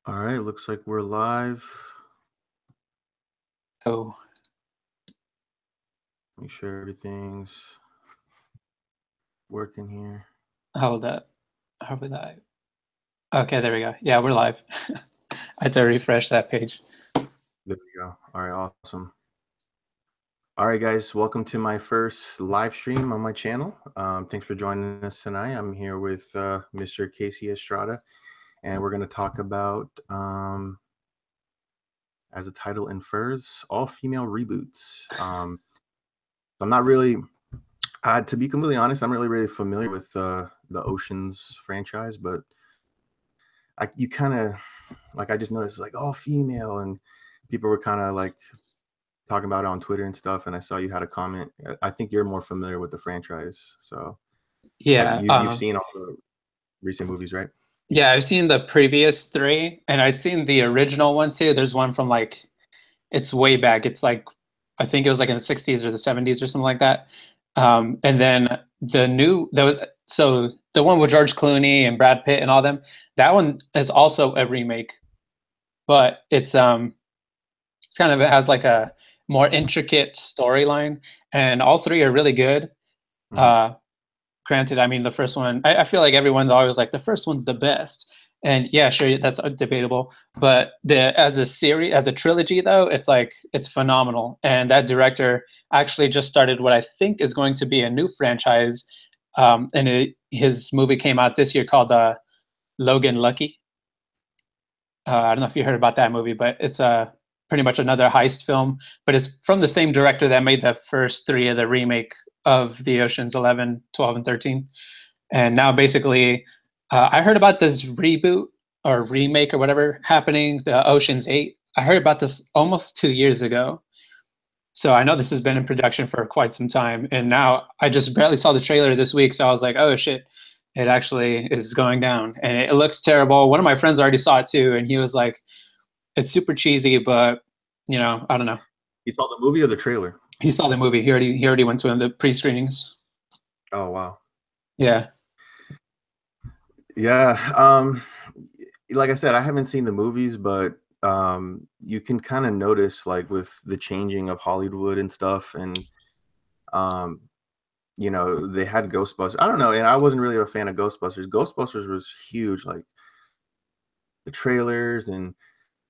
All right, looks like we're live. Oh, Make sure everything's working here. hold up. Are we live? Okay, there we go. Yeah, we're live. I had to refresh that page. There we go. All right, awesome. All right, guys, welcome to my first live stream on my channel. Thanks for joining us tonight. I'm here with Mr. Keysi Estrada, and we're going to talk about, as the title infers, all-female reboots. I'm not really, to be completely honest, I'm really familiar with the Oceans franchise, but you kind of like I just noticed like all female, and people were kind of like talking about it on Twitter and stuff. And I saw you had a comment. I think you're more familiar with the franchise, so Yeah, you've seen all the recent movies, right? yeah, I've seen the previous three, and I'd seen the original one too. There's one from like it's way back. It's like I think it was like in the 60s or the 70s or something like that. And then the new that was so the one with George Clooney and Brad Pitt and all them. That one is also a remake, but it's kind of it has like a more intricate storyline, and all three are really good. Mm-hmm. Uh, Granted, I mean the first one, I feel like everyone's always like the first one's the best, and yeah, sure, that's debatable. But the as a series, as a trilogy, though, it's like it's phenomenal. And that director actually just started what I think is going to be a new franchise. His movie came out this year called Logan Lucky. I don't know if you heard about that movie, but it's pretty much another heist film. But it's from the same director that made the first three of the remake of the Oceans 11, 12, and 13. And now basically, I heard about this reboot or remake or whatever happening, the Oceans 8. I heard about this almost 2 years ago. So I know this has been in production for quite some time. And now I just barely saw the trailer this week. So I was like, oh shit, it actually is going down. And it looks terrible. One of my friends already saw it too. And he was like, it's super cheesy, but I don't know. You saw the movie or the trailer? He saw the movie. He already went to the pre-screenings. Oh wow. Yeah. Yeah. Like I said, I haven't seen the movies, but you can kind of notice like with the changing of Hollywood and stuff, and um, they had Ghostbusters. I don't know, and I wasn't really a fan of Ghostbusters. Ghostbusters was huge, like the trailers, and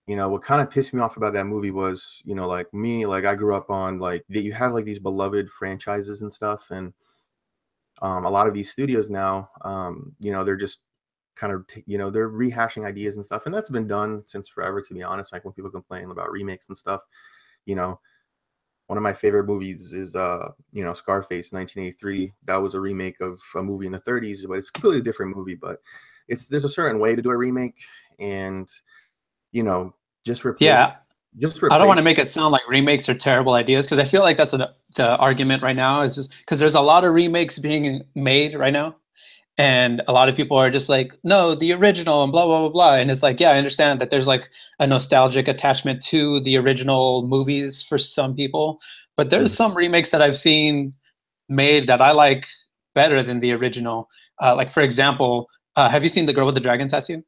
what kind of pissed me off about that movie was, like me, like I grew up on like that you have like these beloved franchises and stuff, and a lot of these studios now, they're just kind of they're rehashing ideas and stuff, and that's been done since forever, to be honest. Like when people complain about remakes and stuff, you know one of my favorite movies is Scarface, 1983. That was a remake of a movie in the 30s, but it's a completely different movie. But there's a certain way to do a remake, and just replace Yeah. just I don't replace want to make it sound like remakes are terrible ideas because I feel like that's the argument right now is just because there's a lot of remakes being made right now. And a lot of people are just like, no, the original and blah, blah, blah, blah. And it's like, yeah, I understand that there's like a nostalgic attachment to the original movies for some people. But there's Mhm. some remakes that I've seen made that I like better than the original. Like, for example, have you seen The Girl with the Dragon Tattoo?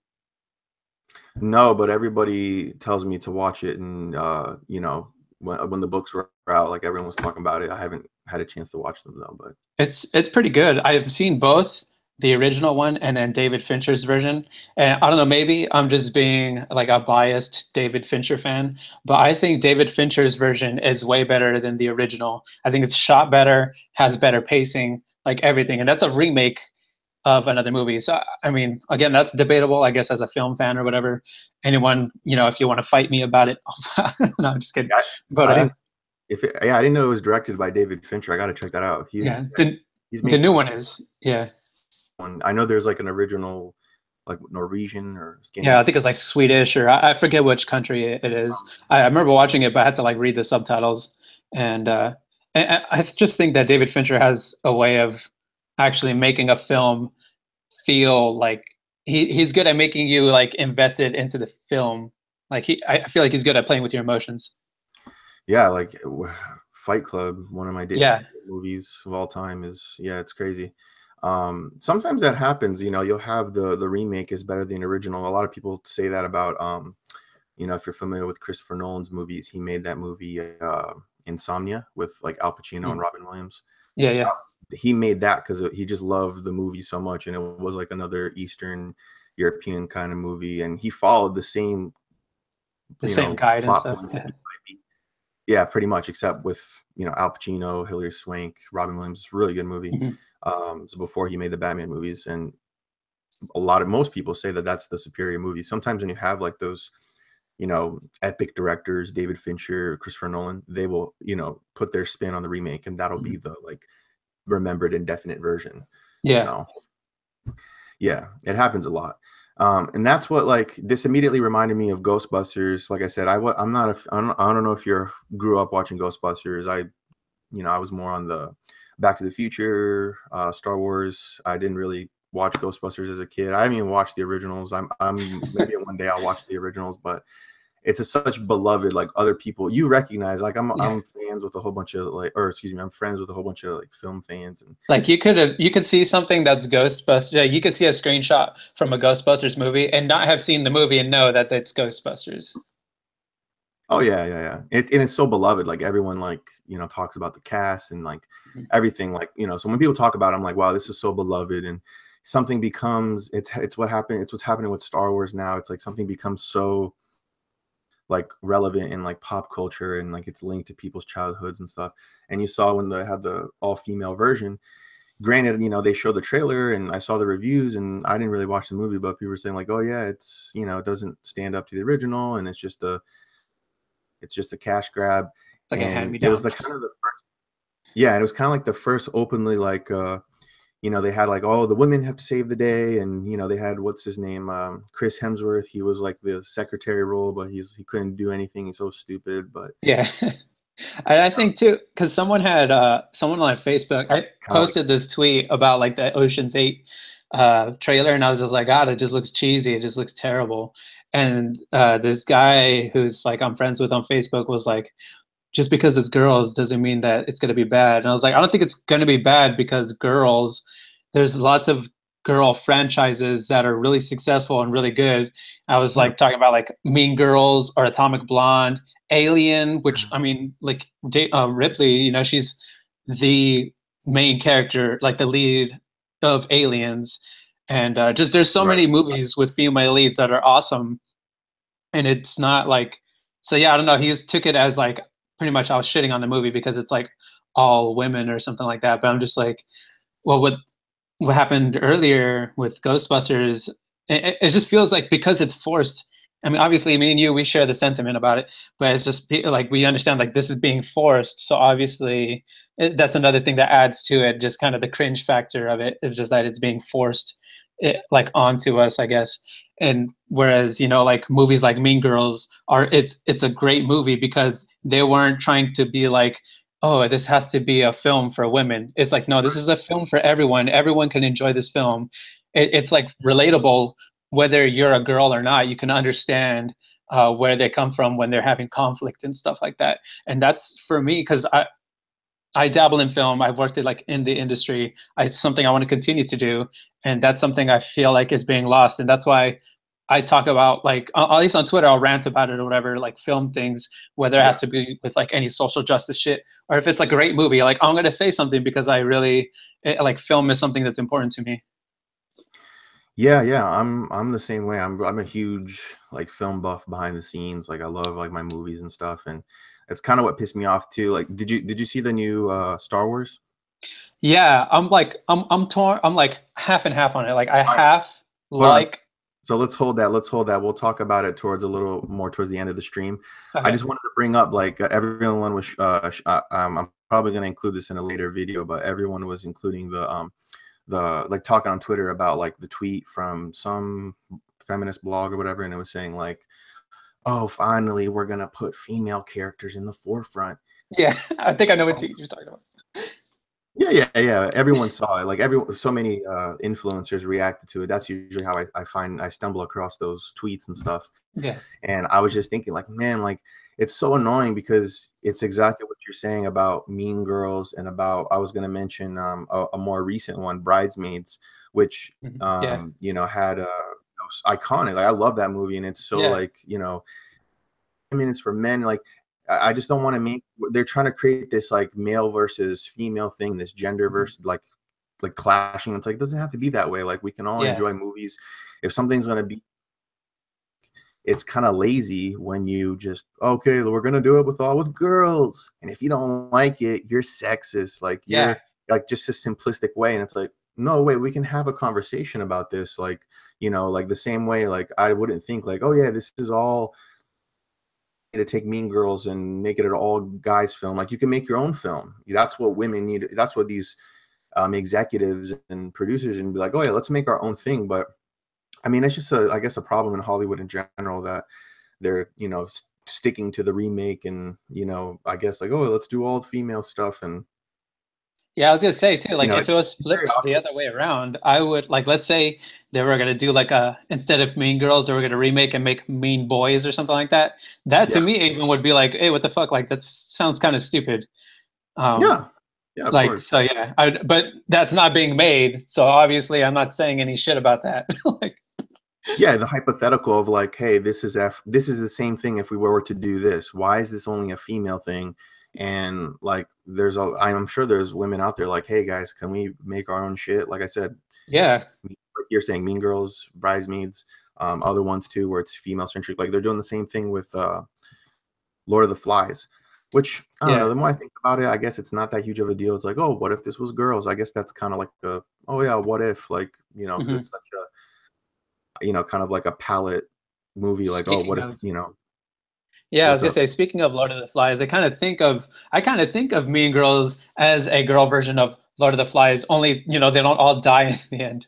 No, but everybody tells me to watch it, and when the books were out, like everyone was talking about it. I haven't had a chance to watch them though, but It's pretty good. I've seen both the original one and then David Fincher's version. And I don't know, maybe I'm just being like a biased David Fincher fan, but I think David Fincher's version is way better than the original. I think it's shot better, has better pacing, like everything. And that's a remake of another movie. So I mean, again, that's debatable, I guess, as a film fan or whatever. Anyone, if you want to fight me about it, no, I'm just kidding. yeah, But I didn't. I didn't know it was directed by David Fincher. I got to check that out. yeah, He's the made new some one is, yeah. one. I know there's like an original, like Norwegian or Yeah, Scandinavian. I think it's like Swedish or I forget which country it is. I remember watching it, but I had to like read the subtitles. And I just think that David Fincher has a way of actually making a film feel like he's good at making you like invested into the film. Like I feel like he's good at playing with your emotions. Yeah, like Fight Club, one of my favorite Yeah, movies of all time is, yeah, it's crazy. Sometimes that happens. You know, you'll have the remake is better than the original. A lot of people say that about you know, if you're familiar with Christopher Nolan's movies, he made that movie Insomnia with like Al Pacino and Mm. Robin Williams. Yeah, yeah. He made that because he just loved the movie so much, and it was like another Eastern European kind of movie, and he followed the same, The you same know, guide and plot stuff. points. Yeah. Yeah, pretty much, except with, you know, Al Pacino, Hilary Swank, Robin Williams. It's a really good movie. Mhm. So before he made the Batman movies, and most people say that that's the superior movie. Sometimes when you have like those, you know, epic directors, David Fincher, Christopher Nolan, they will, you know, put their spin on the remake, and that'll be Mhm. the like remembered indefinite version. Yeah. So yeah, it happens a lot. And that's what, like, this immediately reminded me of Ghostbusters. Like I said, I'm not I don't know if you grew up watching Ghostbusters. You know, I was more on the Back to the Future, Star Wars. I didn't really watch Ghostbusters as a kid. I haven't even watched the originals. I'm maybe one day I'll watch the originals, but it's a such beloved, like, other people you recognize. Like, Yeah. I'm fans with a whole bunch of like, or excuse me, I'm friends with a whole bunch of like film fans. And Like you could see something that's Ghostbusters. Yeah, you could see a screenshot from a Ghostbusters movie and not have seen the movie and know that it's Ghostbusters. oh yeah, yeah, yeah. And it's so beloved. Like, everyone, like, you know, talks about the cast and like Mhm. everything. Like, you know, so when people talk about it, I'm like, wow, this is so beloved. And something becomes, it's what happened. It's what's happening with Star Wars now. It's like something becomes so like relevant in like pop culture, and like it's linked to people's childhoods and stuff. And you saw when they had the all female version. Granted, you know, they showed the trailer and I saw the reviews, and I didn't really watch the movie, but people were saying like, oh yeah, it's, you know, it doesn't stand up to the original, and it's just a cash grab. It's like a hand And me it was down. the kind of the first, yeah, and it was kind of like the first openly, like, you know, they had like, oh, the women have to save the day. And, you know, they had, what's his name, Chris Hemsworth. He was like the secretary role, but he couldn't do anything, he's so stupid. But Yeah. I think too, because someone on Facebook, I kind of like, posted this tweet about like the Ocean's 8 trailer, and I was just like, God, it just looks cheesy, it just looks terrible. And this guy who's like I'm friends with on Facebook was like, just because it's girls doesn't mean that it's going to be bad. And I was like, I don't think it's going to be bad because girls, there's lots of girl franchises that are really successful and really good. I was yeah, like talking about like Mean Girls or Atomic Blonde, Alien, which I mean, like Ripley, you know, she's the main character, like the lead of Aliens. And just there's so right. many movies with female leads that are awesome, and it's not like, so yeah, I don't know, he just took it as like pretty much I was shitting on the movie because it's like all women or something like that. But I'm just like, well, what happened earlier with Ghostbusters, it just feels like because it's forced. I mean, obviously, me and you, we share the sentiment about it, but it's just like we understand like this is being forced. So obviously, that's another thing that adds to it. Just kind of the cringe factor of it is just that it's being forced, like onto us, I guess. And whereas you know, like movies like Mean Girls are, it's a great movie because they weren't trying to be like, oh, this has to be a film for women. It's like, no, this is a film for everyone. Everyone can enjoy this film. It's like relatable, whether you're a girl or not. You can understand where they come from when they're having conflict and stuff like that. And that's for me because I dabble in film. I've worked like in the industry. It's something I want to continue to do, and that's something I feel like is being lost. And that's why I talk about like at least on Twitter, I'll rant about it or whatever, like film things, whether it has Yeah. to be with like any social justice shit or if it's like a great movie. Like I'm gonna say something because I really like film is something that's important to me. Yeah, yeah, I'm the same way. I'm a huge like film buff behind the scenes. Like, I love like my movies and stuff, and it's kind of what pissed me off too. Like, did you see the new Star Wars? Yeah, I'm torn. I'm like half and half on it. Like I All right, half hold on. like So let's hold that. Let's hold that. We'll talk about it towards a little more towards the end of the stream. I okay. just wanted to bring up, like, everyone was. I'm probably going to include this in a later video, but everyone was including the like talking on Twitter about like the tweet from some feminist blog or whatever, and it was saying like, oh, finally we're gonna put female characters in the forefront. Yeah, I think I know what you're talking about. Yeah, yeah, yeah. Everyone saw it. Like, everyone, so many influencers reacted to it. That's usually how I stumble across those tweets and stuff. Yeah. And I was just thinking, like, man, like, it's so annoying because it's exactly what you're saying about Mean Girls and about I was going to mention a more recent one, Bridesmaids, which Yeah, had iconic. Like I love that movie, and it's so yeah, like I mean, it's for men. Like I just don't want to make. They're trying to create this like male versus female thing, this gender mhm, versus like clashing. It's like it doesn't have to be that way. Like we can all yeah, enjoy movies. If something's gonna be, it's kind of lazy when you just okay, we're gonna do it with girls, and if you don't like it, you're sexist. Like yeah, you're like just a simplistic way, and it's like no way, we can have a conversation about this. Like like the same way. Like I wouldn't think like oh yeah, this is all to take Mean Girls and make it an all guys film. Like you can make your own film. That's what women need. That's what these executives and producers and be like, oh yeah, let's make our own thing. But I mean, it's just I guess a problem in Hollywood in general that they're sticking to the remake and I guess like oh let's do all the female stuff and yeah. I was gonna say too, like if it was it's very flipped the obvious. other way around, I would like let's say they were gonna do like a instead of Mean Girls, they were gonna remake and make Mean Boys or something like that. That to Yeah, me even would be like, hey, what the fuck? Like that sounds kind of stupid. Um, yeah, yeah, of like course. so yeah, but that's not being made, so obviously I'm not saying any shit about that. Like Yeah, the hypothetical of like, hey, this is the same thing if we were to do this. Why is this only a female thing? And like I'm sure there's women out there like, hey guys, can we make our own shit? Like I said, yeah, like you're saying, Mean Girls, Bridesmaids, other ones too, where it's female centric. Like they're doing the same thing with Lord of the Flies, which I don't know. yeah, The more I think about it, I guess it's not that huge of a deal. It's like, oh, what if this was girls? I guess that's kind of like oh yeah, what if? Like because hmm it's such a kind of like a palette movie. Like, oh, speaking what if of yeah, I was what's gonna up? say, speaking of Lord of the Flies, I kind of think of Mean Girls as a girl version of Lord of the Flies, only they don't all die in the end.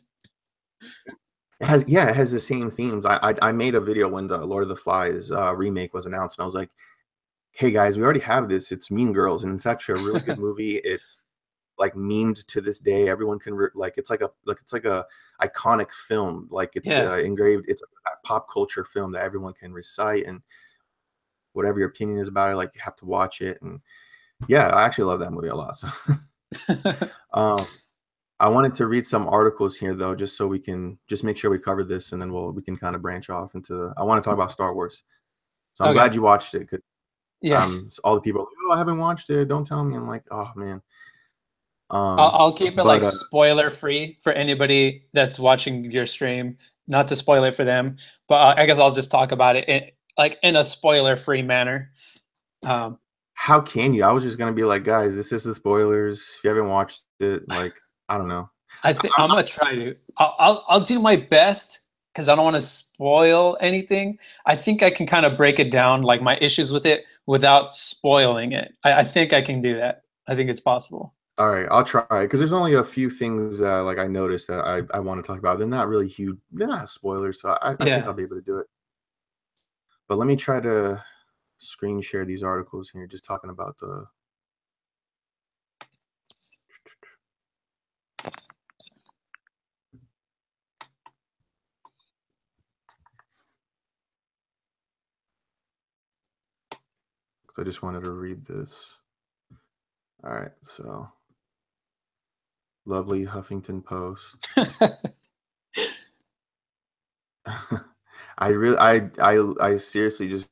It has the same themes. I made a video when the Lord of the Flies remake was announced, and I was like, hey guys, we already have this. It's Mean Girls, and it's actually a really good movie. It's like memed to this day. Everyone can like it's like a iconic film. Like it's Yeah. engraved. It's a pop culture film that everyone can recite, and whatever your opinion is about it, like you have to watch it. And yeah, I actually love that movie a lot. So um, I wanted to read some articles here though, just so we can just make sure we cover this, and then we can kind of branch off into. I want to talk about Star Wars. So I'm Okay. glad you watched it. 'Cause, Yeah. all the people, are like, oh, I haven't watched it. Don't tell me. I'm like, oh man. I'll keep it But like spoiler free for anybody that's watching your stream, not to spoil it for them. But I guess I'll just talk about it like in a spoiler free manner. Um, how can you? I was just gonna be like, guys, this is the spoilers. If you haven't watched it, like, I don't know. I think I'm gonna try to. I'll do my best because I don't want to spoil anything. I think I can kind of break it down, like my issues with it, without spoiling it. I think I can do that. I think it's possible. All right, I'll try because there's only a few things like I noticed that I want to talk about. They're not really huge. They're not spoilers, so I think Yeah. I'll be able to do it. But let me try to screen share these articles here, just talking about the. I just wanted to read this. All right, so lovely Huffington Post. I seriously just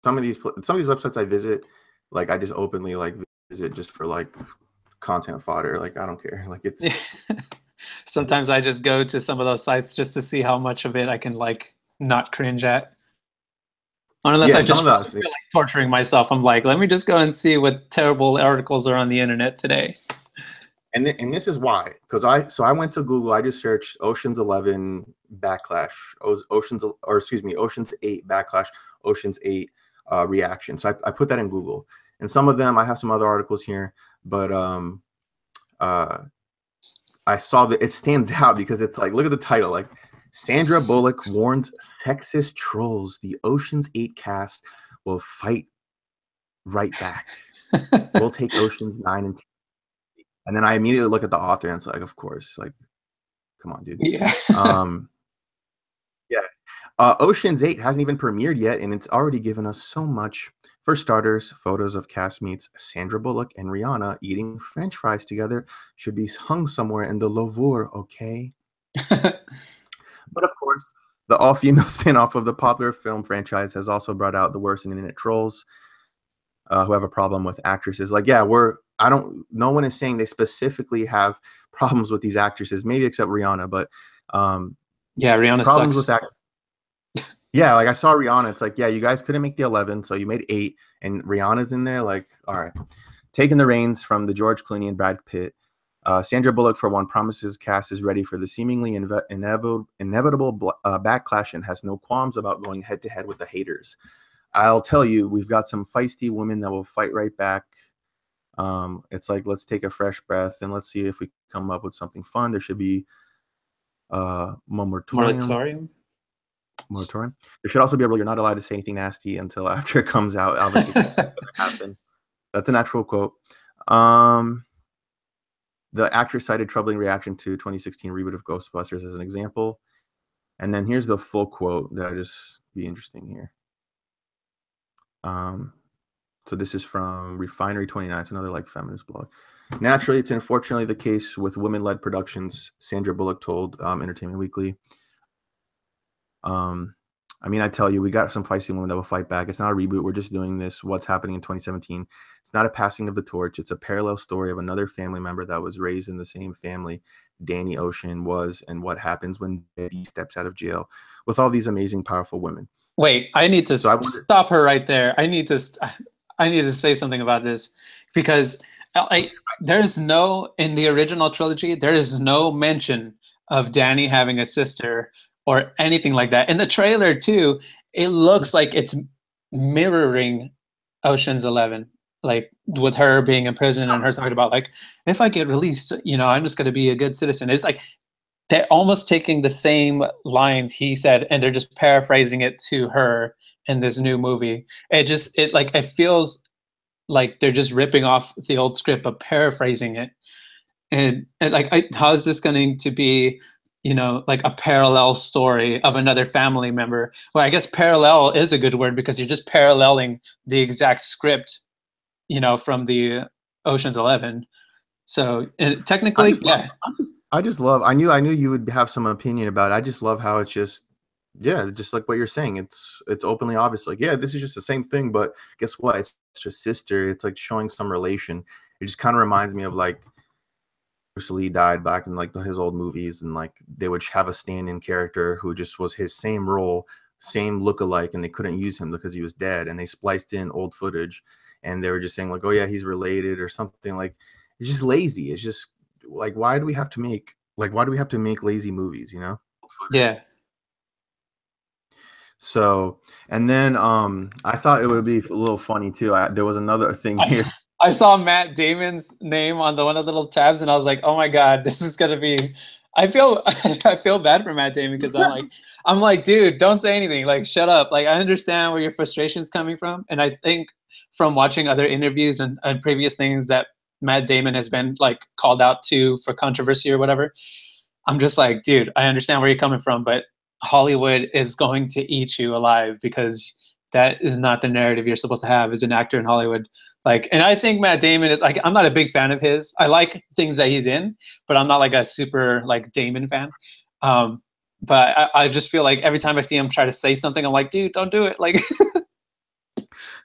some of these websites I visit, like I just openly like visit just for like content fodder. Like I don't care. Like it's Sometimes I just go to some of those sites just to see how much of it I can like not cringe at. Unless yeah, I some just of us. feel like torturing myself. I'm like, let me just go and see what terrible articles are on the internet today. And this is why, because I went to Google. I just searched Ocean's 11 backlash, Ocean's 8 backlash, Ocean's 8 reaction. So I put that in Google, and some of them I have some other articles here, but uh, I saw that it stands out because it's like look at the title, like Sandra Bullock warns sexist trolls the Ocean's 8 cast will fight right back. We'll take Ocean's 9 and 10. And then I immediately look at the author and it's like, of course, like, come on, dude. Yeah. Um, yeah. Ocean's 8 hasn't even premiered yet, and it's already given us so much For starters, photos of castmates Sandra Bullock and Rihanna eating French fries together should be hung somewhere in the Louvre, okay? But of course, the all-female spin-off of the popular film franchise has also brought out the worst internet trolls who have a problem with actresses. Like, yeah, no one is saying they specifically have problems with these actresses, maybe except Rihanna, but Yeah, Rihanna problems with sucks. act. Yeah, like I saw Rihanna. It's like, yeah, you guys couldn't make the 11, so you made 8, and Rihanna's in there. Like, all right, taking the reins from the George Clooney and Brad Pitt. Sandra Bullock, for one, promises cast is ready for the seemingly inevitable backlash and has no qualms about going head to head with the haters. I'll tell you, we've got some feisty women that will fight right back. It's like, let's take a fresh breath and let's see if we come up with something fun. There should be moratorium. Moratorium. Moratorium. There should also be a rule you're not allowed to say anything nasty until after it comes out. Obviously, that's not going to happen. That's an actual quote. The actress cited troubling reaction to 2016 reboot of Ghostbusters as an example. And then here's the full quote that just be interesting here. So this is from Refinery 29. It's another like feminist blog. Naturally, it's unfortunately the case with women-led productions, Sandra Bullock told Entertainment Weekly. I mean, I tell you, we got some feisty women that will fight back. It's not a reboot. We're just doing this. What's happening in 2017. It's not a passing of the torch. It's a parallel story of another family member that was raised in the same family Danny Ocean was, and what happens when he steps out of jail with all these amazing, powerful women. Wait, I need to stop her right there. I need to say something about this because there's no, in the original trilogy, there is no mention of Danny having a sister or anything like that. In the trailer too, it looks like it's mirroring Ocean's 11, like with her being in prison and her talking about like, if I get released, I'm just going to be a good citizen. It's like they're almost taking the same lines he said and they're just paraphrasing it to her in this new movie. It feels like they're just ripping off the old script but paraphrasing it. And how is this going to be, like a parallel story of another family member? Well, I guess parallel is a good word because you're just paralleling the exact script, from the Ocean's 11. So technically, I just love. I knew you would have some opinion about it. I just love how it's just, yeah, just like what you're saying. It's openly obvious. Like, yeah, this is just the same thing, but guess what? It's just sister. It's like showing some relation. It just kind of reminds me of like Bruce Lee died back in like his old movies, and like they would have a stand-in character who just was his same role, same look-alike, and they couldn't use him because he was dead, and they spliced in old footage, and they were just saying like, oh yeah, he's related or something. Like, it's just lazy. It's just like, why do we have to make lazy movies, Yeah. So, and then I thought it would be a little funny too. There was another thing here. I saw Matt Damon's name on one of the little tabs, and I was like, "Oh my god, this is gonna be." I feel bad for Matt Damon because I'm like, dude, don't say anything. Like, shut up. Like, I understand where your frustration is coming from, and I think from watching other interviews and previous things that Matt Damon has been like called out to for controversy or whatever, I'm just like, dude, I understand where you're coming from, but Hollywood is going to eat you alive because that is not the narrative you're supposed to have as an actor in Hollywood. Like, and I think Matt Damon is like, I'm not a big fan of his. I like things that he's in, but I'm not like a super like Damon fan. But I just feel like every time I see him try to say something, I'm like, dude, don't do it. Like,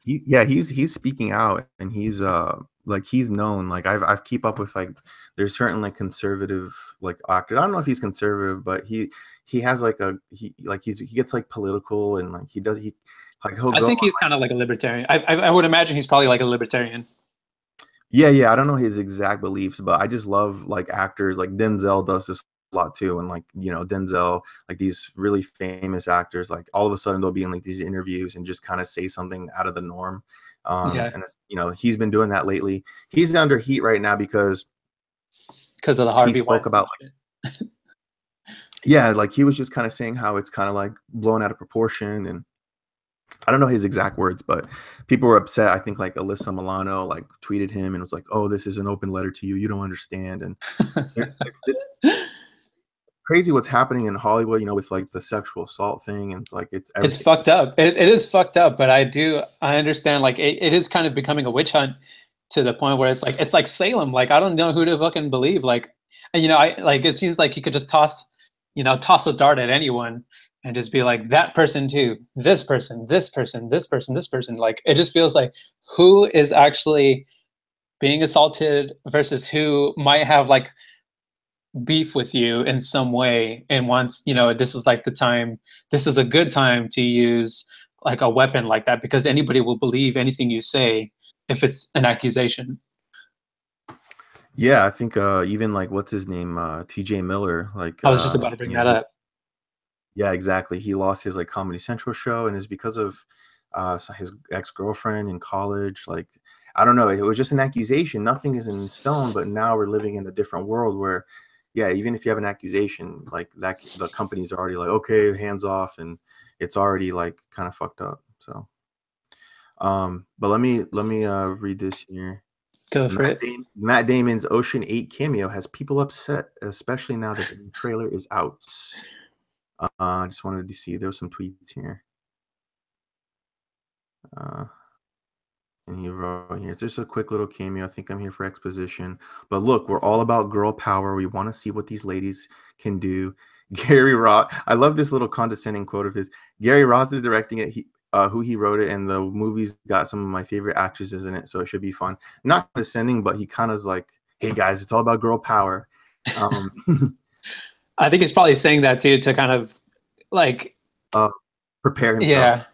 he's speaking out, and he's like, he's known. Like, I've keep up with, like, there's certain like conservative like actors. I don't know if he's conservative, but he has like he gets like political, and like I think he's kind of like a libertarian. I would imagine he's probably like a libertarian. Yeah, I don't know his exact beliefs, but I just love like actors. Like Denzel does this a lot too, and like, Denzel, like these really famous actors, like all of a sudden they'll be in like these interviews and just kind of say something out of the norm. And it's, he's been doing that lately. He's under heat right now because of the Harvey he spoke about like, yeah, like he was just kind of saying how it's kind of like blown out of proportion, and I don't know his exact words, but people were upset. I think like Alyssa Milano like tweeted him and was like, "Oh, this is an open letter to you. You don't understand." And crazy what's happening in Hollywood, you know, with like the sexual assault thing and like it's It's everything. fucked up. It is fucked up, but I understand like it is kind of becoming a witch hunt to the point where it's like Salem. Like I don't know who to fucking believe. Like and you know, I like it seems like you could just toss a dart at anyone and just be like that person too, this person, this person, this person, this person. Like it just feels like who is actually being assaulted versus who might have like beef with you in some way and wants, this is like the time, this is a good time to use like a weapon like that because anybody will believe anything you say if it's an accusation. Yeah, I think even like what's his name, TJ Miller, like I was just about to bring you know, that up. yeah, exactly. He lost his like Comedy Central show and it's because of his ex-girlfriend in college. Like I don't know, it was just an accusation. Nothing is in stone, but now we're living in a different world where yeah, even if you have an accusation, like that the company's already like, okay, hands off, and it's already like kind of fucked up. So but let me read this here. Go for it. Matt Damon's Ocean 8 cameo has people upset, especially now that the new trailer is out. I just wanted to see there was some tweets here. Uh, and he wrote here, it's just a quick little cameo. I think I'm here for exposition. But look, we're all about girl power. We want to see what these ladies can do. Gary Ross, I love this little condescending quote of his. Gary Ross is directing it. Who he wrote it, and the movie's got some of my favorite actresses in it, so it should be fun. Not condescending, but he kind of is like, "Hey guys, it's all about girl power." I think he's probably saying that too to kind of like, uh, Prepare yeah. himself.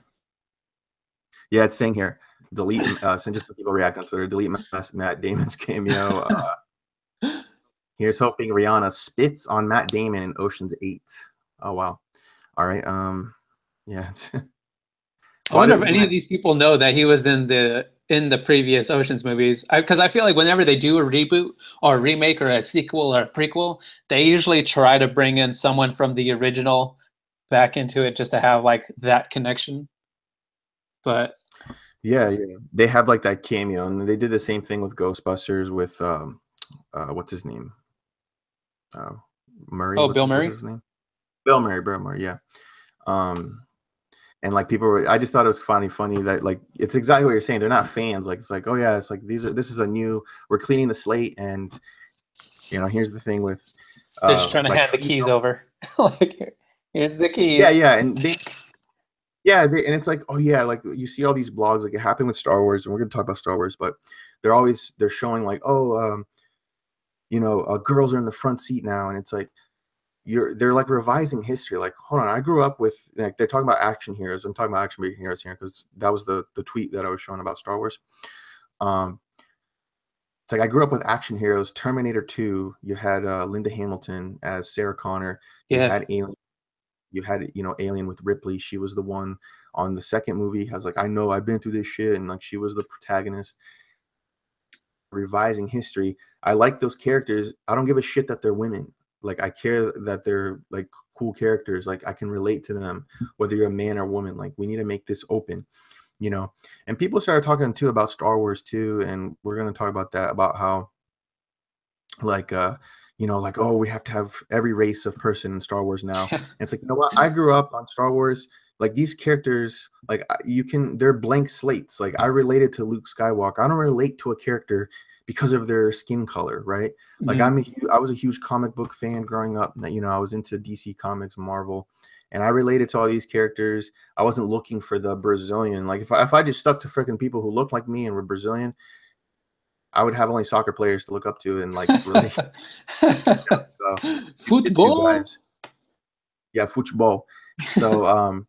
Yeah, it's saying here, delete. Since just people react on Twitter, delete Matt Damon's cameo. Here's hoping Rihanna spits on Matt Damon in Ocean's 8. Oh wow. All right. Yeah. I Why wonder if does any of Matt? these people know that he was in the previous Ocean's movies. Because I feel like whenever they do a reboot or a remake or a sequel or a prequel, they usually try to bring in someone from the original back into it just to have like that connection. But Yeah, yeah. They have like that cameo, and they did the same thing with Ghostbusters with what's his name? Uh, Murray. oh, Bill What's Murray. his name? Bill Murray. Bill Murray. Yeah. Um, and like people were, I just thought it was funny that like it's exactly what you're saying. They're not fans. Like it's like, oh yeah, it's like this is a new. We're cleaning the slate, and here's the thing with They're just trying to like hand the keys female. over. Like, here's the Yeah, keys. yeah, and and it's like, oh yeah, like you see all these blogs, like it happened with Star Wars, and we're gonna talk about Star Wars, but they're showing like, oh, girls are in the front seat now, and it's like they're like revising history. Like, hold on, I grew up with like they're talking about action heroes. I'm talking about action heroes here because that was the tweet that I was showing about Star Wars. Um, it's like I grew up with action heroes. Terminator 2, you had Linda Hamilton as Sarah Connor. You Yeah. had Alien. You had Alien with Ripley. She was the one on the second movie. I was like, I know, I've been through this shit, and like she was the protagonist. Revising history, I like those characters. I don't give a shit that they're women. Like I care that they're like cool characters. Like I can relate to them, whether you're a man or woman. Like we need to make this open, And people started talking too about Star Wars too, and we're gonna talk about that, about how like like, oh, we have to have every race of person in Star Wars now. And it's like, you know what, I grew up on Star Wars. Like these characters, like they're blank slates. Like I related to Luke Skywalker. I don't relate to a character because of their skin color, right? Like Mhm. I was a huge comic book fan growing up. I was into DC Comics, Marvel, and I related to all these characters. I wasn't looking for the Brazilian. Like if I just stuck to freaking people who looked like me and were Brazilian, I would have only soccer players to look up to and like really. So jiu-jitsu Football. guys, yeah, football. So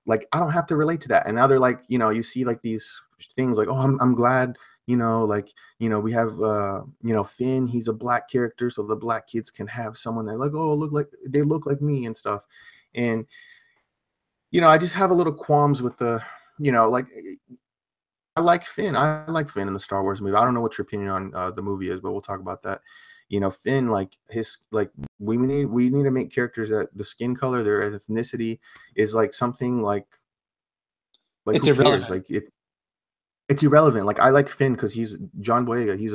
like I don't have to relate to that. And now they're like, you see like these things like, oh, I'm glad, like we have Finn, he's a black character, so the black kids can have someone that like, oh, they look like me and stuff. And I just have a little qualms with the, like I like Finn. I like Finn in the Star Wars movie. I don't know what your opinion on the movie is, but we'll talk about that. Finn, like his, like we need to make characters that the skin color, their ethnicity is like something like It's who cares? irrelevant. Like it's irrelevant. Like I like Finn because he's John Boyega. He's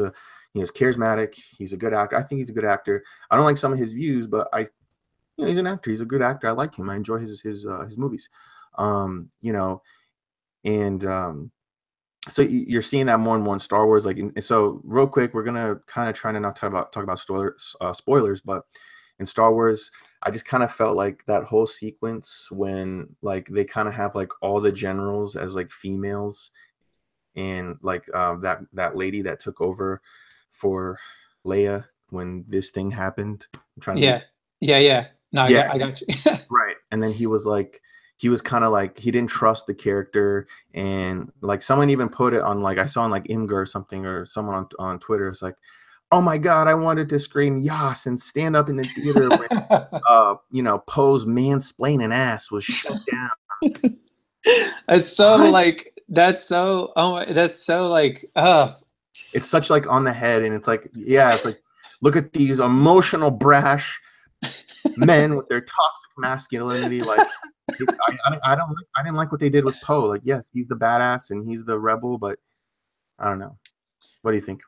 charismatic. He's a good actor. I think he's a good actor. I don't like some of his views, but he's an actor. He's a good actor. I like him. I enjoy his movies. You know, and so you're seeing that more and more in Star Wars. Like, and so real quick, we're gonna kind of try to not talk about spoilers, but in Star Wars, I just kind of felt like that whole sequence when like they kind of have like all the generals as like females, and like that lady that took over for Leia when this thing happened. I'm trying to think. Yeah, yeah. No, Yeah, I got you. right. And then he was kind of like he didn't trust the character, and like someone even put it on, like I saw on like Imgur or something, or someone on Twitter. It's like, oh my god, I wanted to scream yas and stand up in the theater when Poe's mansplaining ass was shut down. It's so What? like that's so like It's such like on the head, and it's like, yeah, it's like, look at these emotional brash men with their toxic masculinity. Like, I didn't like what they did with Poe. Like, yes, he's the badass and he's the rebel, but I don't know. What do you think?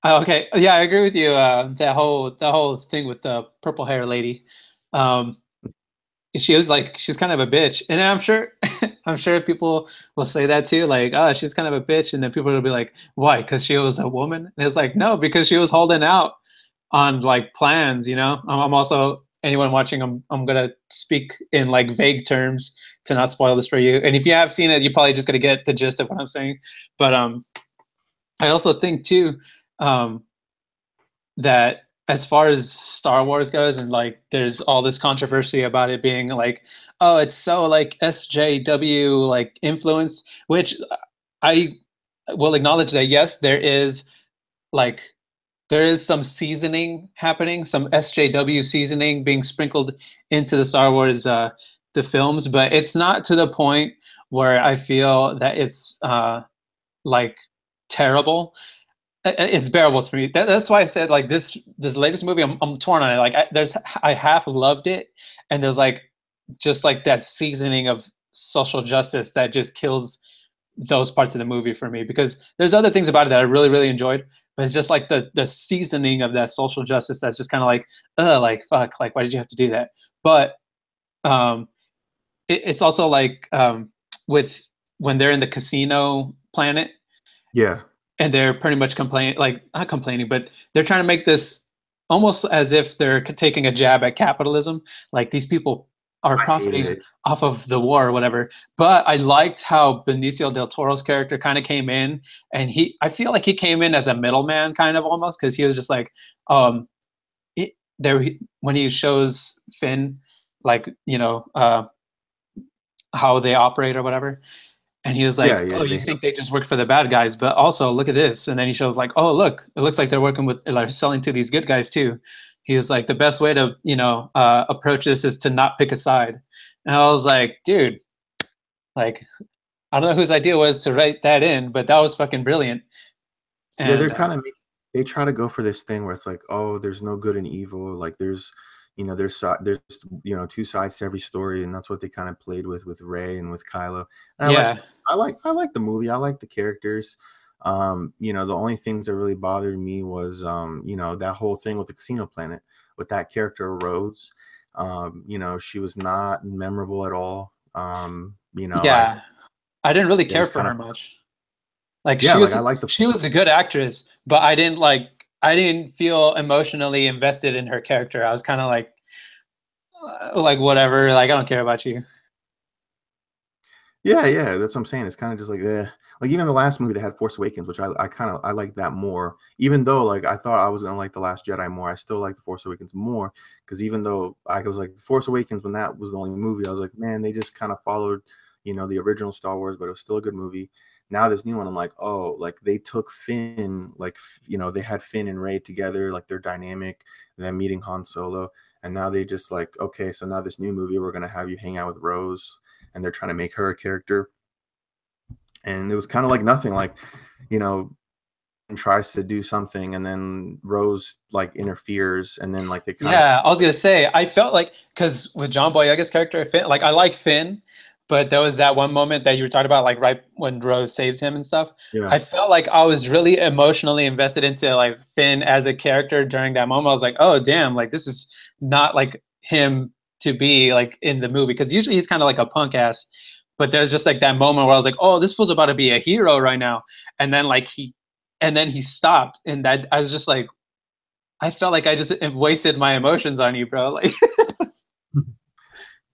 okay. Yeah, I agree with you. That whole thing with the purple hair lady. Um, she was like she's kind of a bitch, and I'm sure I'm sure people will say that too, like, oh, she's kind of a bitch, and then people will be like, why? Because she was a woman? And it's like, no, because she was holding out on like plans, you know. I'm also anyone watching, I'm gonna speak in like vague terms to not spoil this for you, and if you have seen it, you're probably just gonna get the gist of what I'm saying. But I also think too, um that as far as Star Wars goes, and like there's all this controversy about it being like, oh, it's so like SJW like influence, which I will acknowledge that yes, like there is some seasoning happening, some SJW seasoning being sprinkled into the Star Wars the films, but it's not to the point where I feel that it's like terrible. It's bearable to me. That's why I said like this latest movie, I'm torn on it. Like I half loved it, and there's like just like that seasoning of social justice that just kills those parts of the movie for me, because there's other things about it that I really enjoyed, but it's just like the seasoning of that social justice that's just kind of like fuck, like why did you have to do that? But um it's also like with when they're in the casino planet, Yeah, and they're pretty much complaining, like not complaining, but they're trying to make this almost as if they're taking a jab at capitalism, like these people are I hated profiting it. off of the war or whatever. But I liked how Benicio del Toro's character kind of came in, and I feel like he came in as a middleman kind of almost, because he was just like there when he shows Finn like how they operate or whatever. And he was Yeah, like, yeah, "Oh, you think they just work for the bad guys, but also look at this." And then he shows like, "Oh, look, it looks like they're working with, like, selling to these good guys too." He was like, "The best way to, approach this is to not pick a side." And I was like, "Dude, like, I don't know whose idea was to write that in, but that was fucking brilliant." yeah. And They try to go for this thing where it's like, oh, there's no good and evil. Like there's two sides to every story, and that's what they kind of played with Ray and with Kylo. And yeah, I like the movie. I like the characters. The only things that really bothered me was that whole thing with the casino planet with that character Rose. She was not memorable at all. I yeah, I didn't really It care was for kind her of, much. Like yeah, like I like the she was a good actress, but I didn't feel emotionally invested in her character. I was kind of like whatever, like I don't care about you. Yeah, yeah, that's what I'm saying. It's kind of just like, like even the last movie they had Force Awakens, which I kind of I like that more. Even though like I thought I was gonna like the Last Jedi more, I still like the Force Awakens more, because even though I was like the Force Awakens when that was the only movie, I was like, man, they just kind of followed, the original Star Wars, but it was still a good movie. Now this new one, I'm like, oh, like they took Finn, like they had Finn and Rey together, like they're dynamic, and then meeting Han Solo, and now they just like, okay, so now this new movie we're gonna have you hang out with Rose, and they're trying to make her a character, and it was kind of like nothing, like you know and tries to do something, and then Rose like interferes, and then like they kind of, Yeah, I was gonna say I felt like because with John Boyega's character Finn, like I like Finn, but there was that one moment that you were talking about, like right when Rose saves him and stuff. yeah, I felt like I was really emotionally invested into like Finn as a character during that moment. I was like, oh damn, like this is not like him to be like in the movie, because usually he's kind of like a punk ass, but there's just like that moment where I was like, oh, this fool's about to be a hero right now, and then like he stopped, and that I was just like, I felt like I just wasted my emotions on you, bro. Like,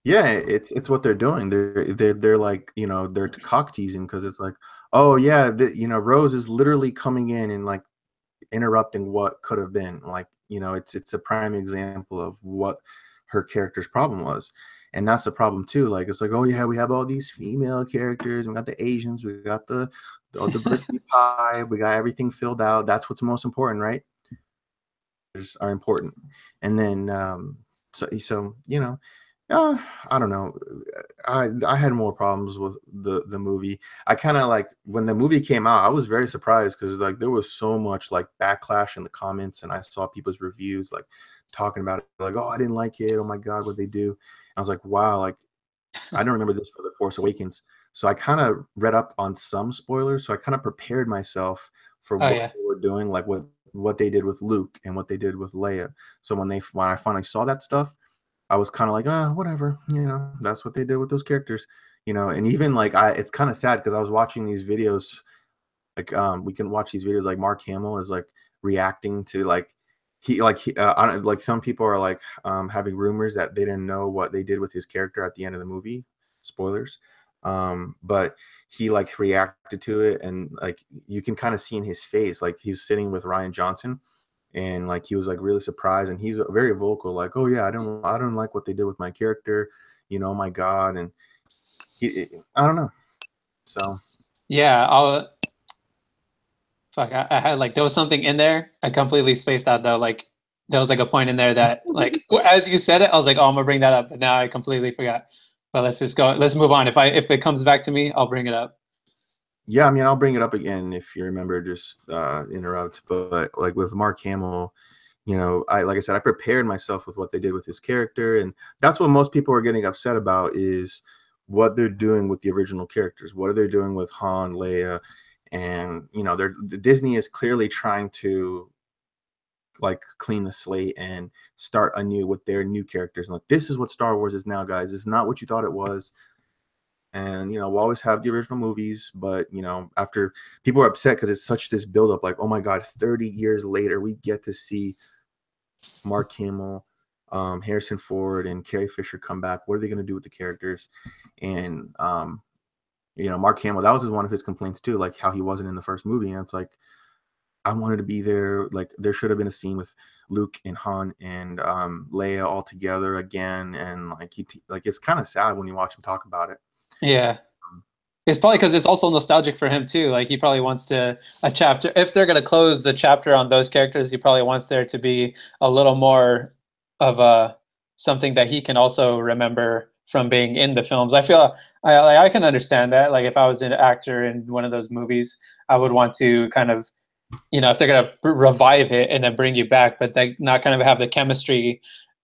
Yeah, it's what they're doing. They're like, you know, they're cock teasing because it's like, oh yeah, you know, Rose is literally coming in and like interrupting what could have been. Like, you know, it's a prime example of what her character's problem was. And that's the problem too. Like it's like, oh yeah, we have all these female characters, we got the Asians, we got the diversity pie, we got everything filled out. That's what's most important, right? Are important. And then so you know, uh, I don't know. I had more problems with the movie. I kind of like when the movie came out, I was very surprised because like there was so much like backlash in the comments, and I saw people's reviews like talking about it, like, oh, I didn't like it. Oh my God, what they do? And I was like, wow, like I don't remember this for The Force Awakens. So I kind of read up on some spoilers. So I kind of prepared myself for oh what yeah, they were doing, like what they did with Luke and what they did with Leia. So when I finally saw that stuff, I was kind of like, oh, whatever, you know, that's what they did with those characters, you know. And even like it's kind of sad because I was watching these videos, like we can watch these videos like Mark Hamill is like reacting to like like some people are like having rumors that they didn't know what they did with his character at the end of the movie, spoilers, but he like reacted to it, and like you can kind of see in his face like he's sitting with Ryan Johnson, and like he was like really surprised, and he's very vocal like, oh yeah, I don't like what they did with my character, you know, my God. And I don't know. So yeah. Fuck, I had like there was something in there. I completely spaced out though. Like there was like a point in there that like as you said it, I was like, oh, I'm gonna bring that up, but now I completely forgot. But let's just go. Let's move on. If it comes back to me, I'll bring it up. yeah, I mean, I'll bring it up again if you remember, just interrupt. But like with Mark Hamill, you know, like I said, I prepared myself with what they did with his character, and that's what most people are getting upset about is what they're doing with the original characters. What are they doing with Han, Leia, and you know, Disney is clearly trying to like clean the slate and start anew with their new characters. And like, this is what Star Wars is now, guys. It's not what you thought it was. And you know, we'll always have the original movies, but you know, after people are upset because it's such this buildup, like, oh my God, 30 years later, we get to see Mark Hamill, Harrison Ford, and Carrie Fisher come back. What are they going to do with the characters? And you know, Mark Hamill, that was one of his complaints too, like how he wasn't in the first movie. And it's like, I wanted to be there. Like, there should have been a scene with Luke and Han and Leia all together again. And like, like it's kind of sad when you watch him talk about it. Yeah. Um, It's probably because it's also nostalgic for him too. Like he probably wants to a chapter. If they're gonna close the chapter on those characters, he probably wants there to be a little more of a something that he can also remember from being in the films. I feel I can understand that. Like if I was an actor in one of those movies, I would want to kind of, you know, if they're gonna revive it and then bring you back, but they not kind of have the chemistry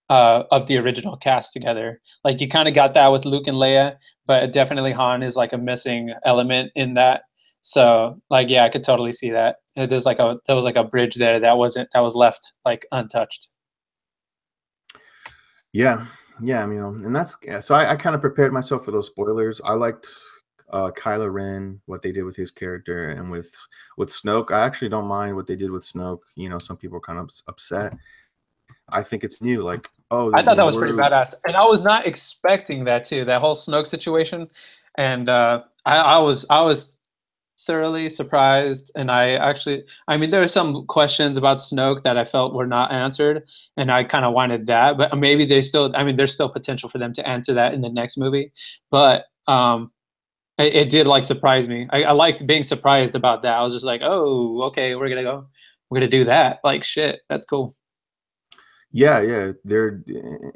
of the original cast together. Like you kind of got that with Luke and Leia, but definitely Han is like a missing element in that. So like yeah, I could totally see that. There was like a bridge there that was left like untouched. yeah, yeah. I mean, and that's so I kind of prepared myself for those spoilers. I liked Kylo Ren, what they did with his character, and with Snoke. I actually don't mind what they did with Snoke. You know, some people are kind of upset. I think it's new. Like, oh, I thought you that know, was pretty we're badass, and I was not expecting that too. That whole Snoke situation, and I was thoroughly surprised. And I mean, there are some questions about Snoke that I felt were not answered, and I kind of wanted that. But maybe I mean, there's still potential for them to answer that in the next movie. But it did like surprise me. I liked being surprised about that. I was just like, oh, okay, we're gonna do that. Like, shit, that's cool. yeah, yeah. They're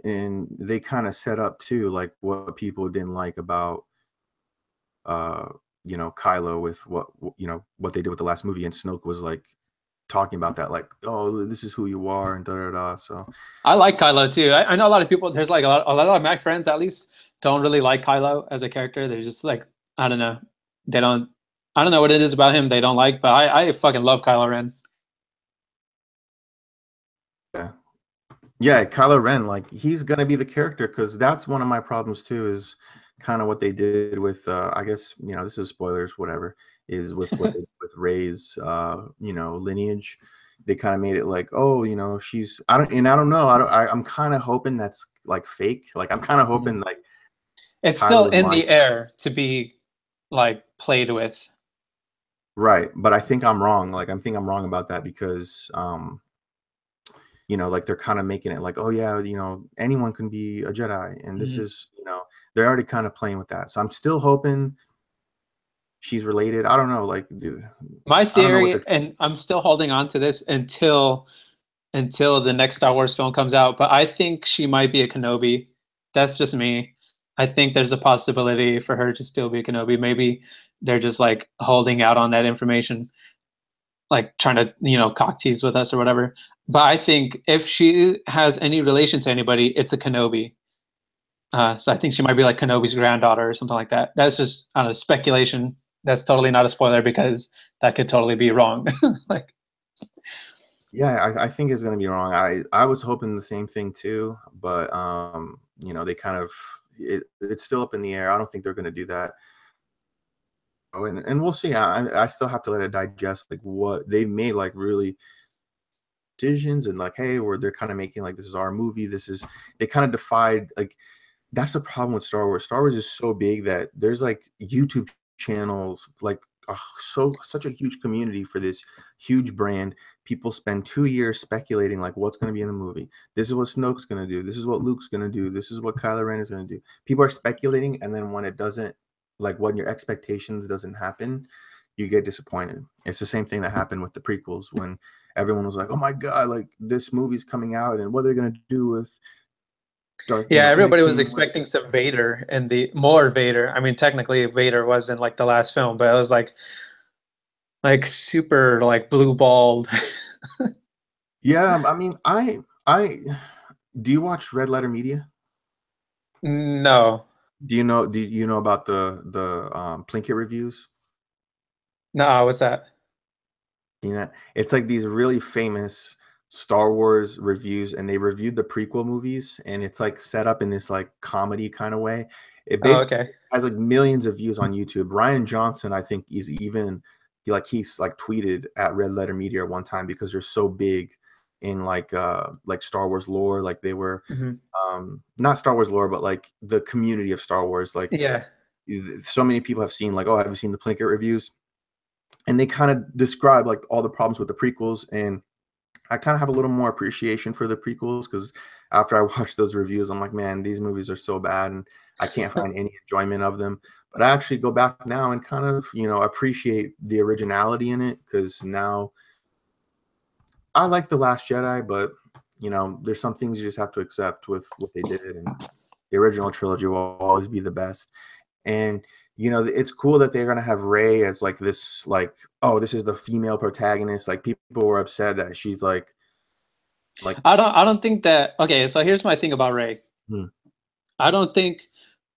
and they kind of set up too, like what people didn't like about uh you know, Kylo with you know, what they did with the last movie, and Snoke was like talking about that, like, oh, this is who you are, and da da da. So I like Kylo too. I know a lot of people. There's like a lot of my friends, at least, don't really like Kylo as a character. They're just like, I don't know. They don't. I don't know what it is about him they don't like, but I fucking love Kylo Ren. yeah, Yeah, Kylo Ren, like he's gonna be the character because that's one of my problems too. Is kind of what they did with, I guess this is spoilers, whatever. Is with what they did with Rey's, lineage. They kind of made it like, oh, she's I don't know. I'm kind of hoping that's like fake. Like I'm kind of Mhm. hoping like It's still Kylo is in lying. the air to be like played with. Right, but I think I'm wrong. Like I think I'm wrong about that because like they're kind of making it like, oh yeah, anyone can be a Jedi, and this Mhm. is, they're already kind of playing with that. So I'm still hoping she's related. I don't know, like, dude, My I don't know what they're. theory, and I'm still holding on to this until the next Star Wars film comes out, but I think she might be a Kenobi. That's just me. I think there's a possibility for her to still be a Kenobi. Maybe they're just like holding out on that information, like trying to, cock tease with us or whatever. But I think if she has any relation to anybody, it's a Kenobi. So I think she might be like Kenobi's granddaughter or something like that. That's just, I don't know, speculation. That's totally not a spoiler because that could totally be wrong. Like, Yeah, I think it's gonna be wrong. I was hoping the same thing too, but they kind of it's still up in the air. I don't think they're gonna do that. Oh, and we'll see. I still have to let it digest like what they've made, like really decisions, and like, hey, where they're kind of making like, this is our movie. This is, they kind of defied, like, that's the problem with Star Wars. Star Wars is so big that there's like YouTube channels, like, such a huge community for this huge brand. People spend 2 years speculating like what's going to be in the movie. This is what Snoke's going to do. This is what Luke's going to do. This is what Kylo Ren is going to do. People are speculating, and then when it doesn't, like when your expectations doesn't happen, you get disappointed. It's the same thing that happened with the prequels when everyone was like, "Oh my god, like this movie's coming out, and what are they going to do with Darth, yeah, everybody was Anakin?" expecting some Vader and the more Vader. I mean, technically Vader was in like the last film, but it was like super like blue balled. Yeah, I mean, I do you watch Red Letter Media? No, Do you know about the Plinkett reviews? no, what's that? You know, it's like these really famous Star Wars reviews, and they reviewed the prequel movies, and it's like set up in this like comedy kind of way. It Oh, basically okay. has like millions of views on YouTube. Ryan Johnson, I think, is even he's like tweeted at Red Letter Media one time because they're so big in like Star Wars lore. Like they were Hmm. not Star Wars lore, but like the community of Star Wars. Like Yeah. so many people have seen like, oh, have you seen the Plinkett reviews? And they kind of describe like all the problems with the prequels, and I kind of have a little more appreciation for the prequels because after I watched those reviews, I'm like, man, these movies are so bad, and I can't find any enjoyment of them. But I actually go back now and kind of, appreciate the originality in it because now I like The Last Jedi, but there's some things you just have to accept with what they did, and the original trilogy will always be the best. And it's cool that they're gonna have Rey as like this, like, oh, this is the female protagonist. Like people were upset that she's like I don't think that. Okay, so here's my thing about Rey. hmm, I don't think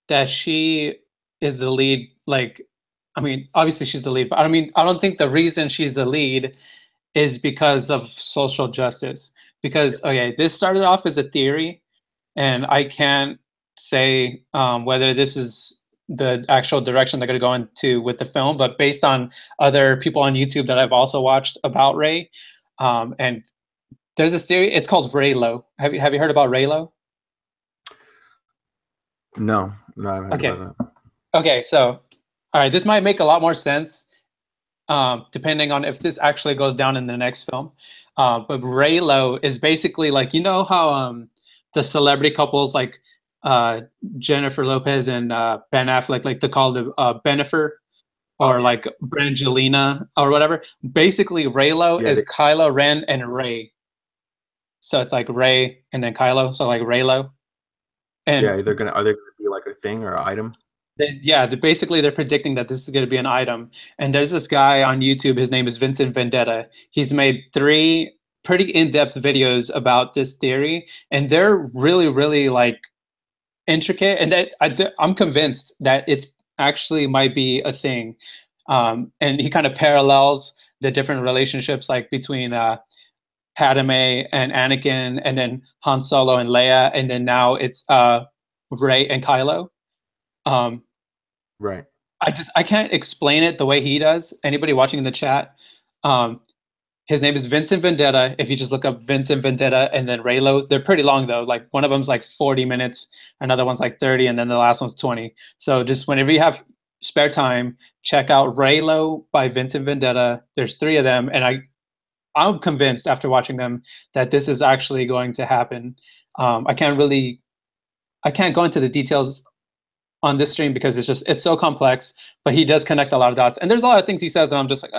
that she is the lead. Like, I mean, obviously she's the lead, but I mean, I don't think the reason she's the lead is because of social justice. Because okay, this started off as a theory, and I can't say whether this is the actual direction they're going to go into with the film, but based on other people on YouTube that I've also watched about Rey, and there's this theory. It's called Reylo. Have you heard about Reylo? no, I haven't heard Okay. about that. Okay. So, all right, this might make a lot more sense depending on if this actually goes down in the next film. But Reylo is basically like, how the celebrity couples like uh, Jennifer Lopez and Ben Affleck, like they call the Benifer Oh or like Brangelina or whatever. Basically, Reylo yeah, is Kylo Ren and Rey. So it's like Rey and then Kylo. So like Reylo. And yeah, are they gonna be like a thing or an item? yeah, basically they're predicting that this is going to be an item. And there's this guy on YouTube. His name is Vincent Vendetta. He's made three pretty in-depth videos about this theory, and they're really, really like intricate. And I'm convinced that it's actually might be a thing. And he kind of parallels the different relationships like between Padme and Anakin, and then Han Solo and Leia, and then now it's Rey and Kylo. Um, Right. I can't explain it the way he does. Anybody watching in the chat, um, his name is Vincent Vendetta. If you just look up Vincent Vendetta and then Raylo, they're pretty long though. Like one of them's like 40 minutes, another one's like 30, and then the last one's 20. So just whenever you have spare time, check out Raylo by Vincent Vendetta. There's three of them, and I'm convinced after watching them that this is actually going to happen. I can't go into the details on this stream because it's so complex, but he does connect a lot of dots. And there's a lot of things he says, and I'm just like,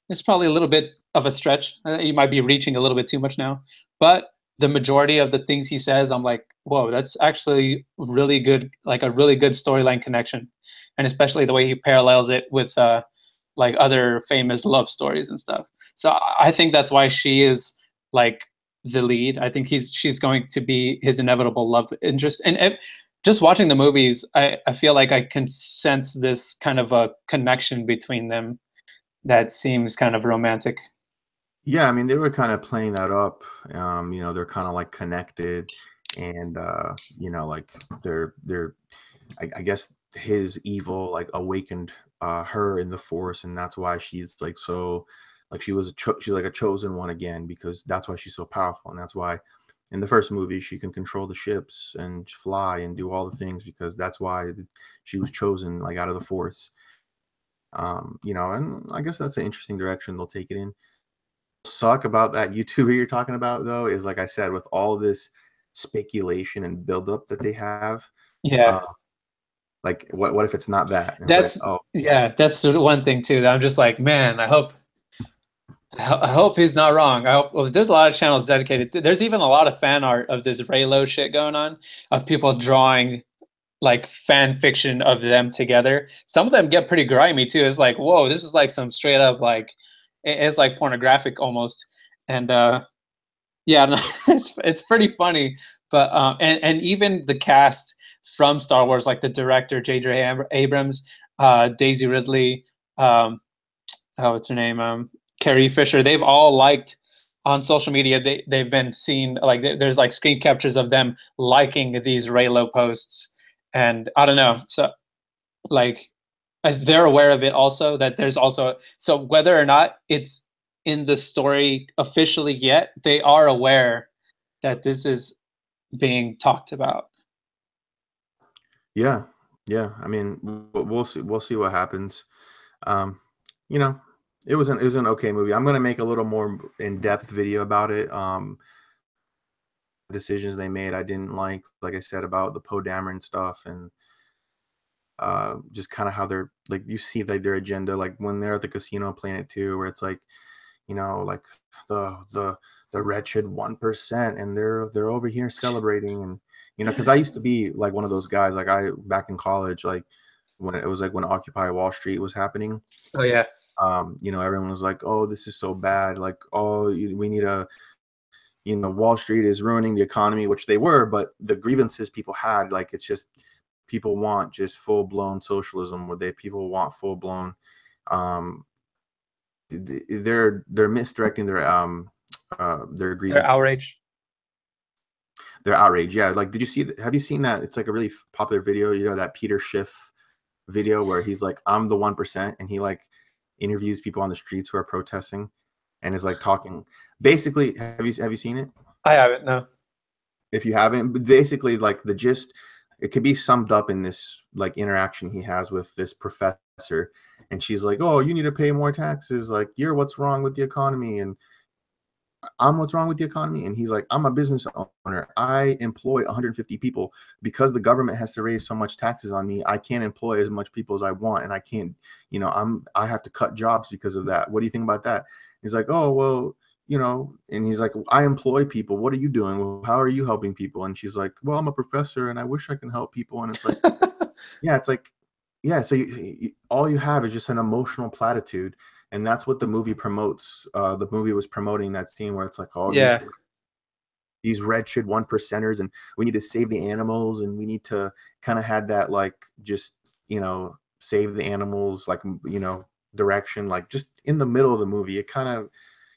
it's probably a little bit of a stretch. You might be reaching a little bit too much now. But the majority of the things he says, I'm like, whoa, that's actually really good, like a really good storyline connection. And especially the way he parallels it with like other famous love stories and stuff. So I think that's why she is like the lead. I think she's going to be his inevitable love interest. And just watching the movies, I feel like I can sense this kind of a connection between them that seems kind of romantic. Yeah, I mean, they were kind of playing that up. They're kind of like connected, and like they're I guess his evil like awakened her in the Force, and that's why she's like so like she's like a chosen one again, because that's why she's so powerful, and that's why in the first movie she can control the ships and fly and do all the things, because that's why she was chosen like out of the Force. And I guess that's an interesting direction they'll take it in. Suck about that YouTuber you're talking about though is, like I said, with all this speculation and buildup that they have, Yeah, uh, like what if it's not that? And it's like, oh that's the one thing too. That I'm just like, man, I hope he's not wrong. I hope. Well, there's a lot of channels dedicated. There's even a lot of fan art of this Raylo shit going on, of people drawing like fan fiction of them together. Some of them get pretty grimy too. It's like, whoa, this is like some straight up like it's like pornographic almost. And yeah, no, it's pretty funny. But and even the cast from Star Wars, like the director J.J. Abrams, Daisy Ridley, what's her name, Carrie Fisher. They've all liked on social media. They've been seen like there's like screen captures of them liking these Raylo posts, and I don't know. So like they're aware of it also, that there's also, so whether or not it's in the story officially yet, they are aware that this is being talked about. yeah, yeah. I mean, we'll see. We'll see what happens. Um, you know, it was an okay movie. I'm gonna make a little more in depth video about it. Decisions they made I didn't like I said, about the Poe Dameron stuff, and just kind of how they're like, you see like their agenda, like when they're at the casino playing it too, where it's like, like the wretched 1%, and they're over here celebrating, and because I used to be like one of those guys, like I back in college, like when it was like when Occupy Wall Street was happening. Oh yeah. Everyone was like, oh, this is so bad, like, oh, we need a, Wall Street is ruining the economy, which they were, but the grievances people had, like, it's just people want just full blown socialism, where people want full blown, um, they're misdirecting their They're grievances, outraged. their outrage. Yeah, like, have you seen that? It's like a really popular video, that Peter Schiff video where he's like, I'm the 1%, and he like interviews people on the streets who are protesting, and is like talking. Basically, have you seen it? I haven't, no. If you haven't, but basically, like, the gist, it could be summed up in this like interaction he has with this professor, and she's like, oh, you need to pay more taxes, like, you're what's wrong with the economy, and I'm what's wrong with the economy. And he's like, I'm a business owner, I employ 150 people, because the government has to raise so much taxes on me, I can't employ as much people as I want, and I can't, I have to cut jobs because of that. What do you think about that? He's like, oh, well, and he's like, I employ people, what are you doing? Well, how are you helping people? And she's like, well, I'm a professor and I wish I can help people. And it's like, yeah, it's like, yeah, so all you have is just an emotional platitude, and that's what the movie promotes. The movie was promoting that scene where it's like, all Yeah. these wretched 1%ers, and we need to save the animals, and we need to kind of had that, like, just, save the animals, like, direction, like, just in the middle of the movie. It kind of,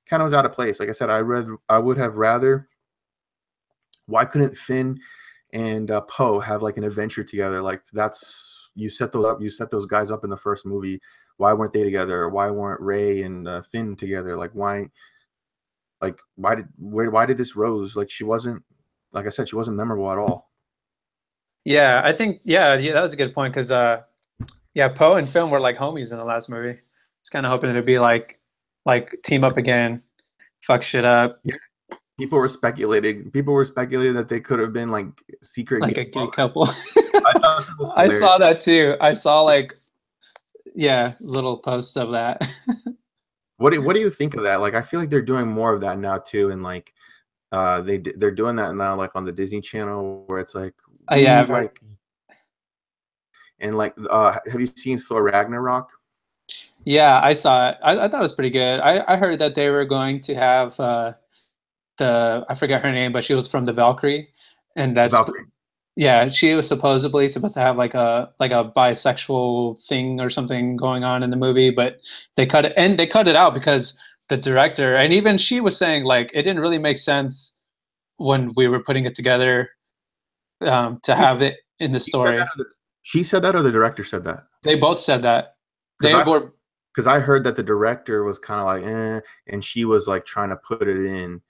kind of was out of place. Like I said, I would have rather. Why couldn't Finn and Poe have like an adventure together? Like that's you set those up. You set those guys up in the first movie. Why weren't they together? Why weren't Ray and Finn together? Like why? Like why did this Rose, like she wasn't, like I said, she wasn't memorable at all. Yeah, I think that was a good point because yeah, Poe and Finn were like homies in the last movie. Just kind of hoping it'd be like team up again, fuck shit up. Yeah. People were speculating that they could have been like secret like gay a gay couple. I thought that was I hilarious. saw that too. I saw like little posts of that. What do you think of that? Like I feel like they're doing more of that now too, and like they're doing that now like on the Disney Channel where it's like Yeah, we I've heard. like and like have you seen Thor Ragnarok? Yeah, I saw it. I thought it was pretty good. I heard that they were going to have the I forget her name, but she was from the Valkyrie, and that's Valkyrie. yeah, she was supposedly supposed to have like a bisexual thing or something going on in the movie, but they cut it out because the director and even she was saying like it didn't really make sense when we were putting it together to have it in the She said that story. or she said that or the director said that? They both said that. Because They were I heard that the director was kind of like, and she was like trying to put it in,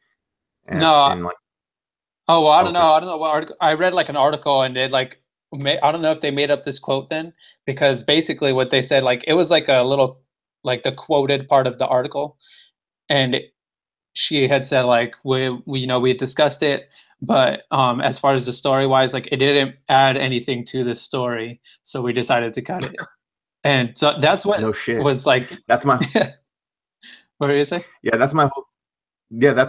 no. and like, Oh, well, I don't okay, know. I don't know what article. I read like an article and they like I don't know if they made up this quote then because basically what they said like it was like a little like the quoted part of the article and she had said like we we had discussed it but as far as the story wise like it didn't add anything to the story so we decided to cut it. And so that's what no shit. was like That's my what did you say? yeah. That's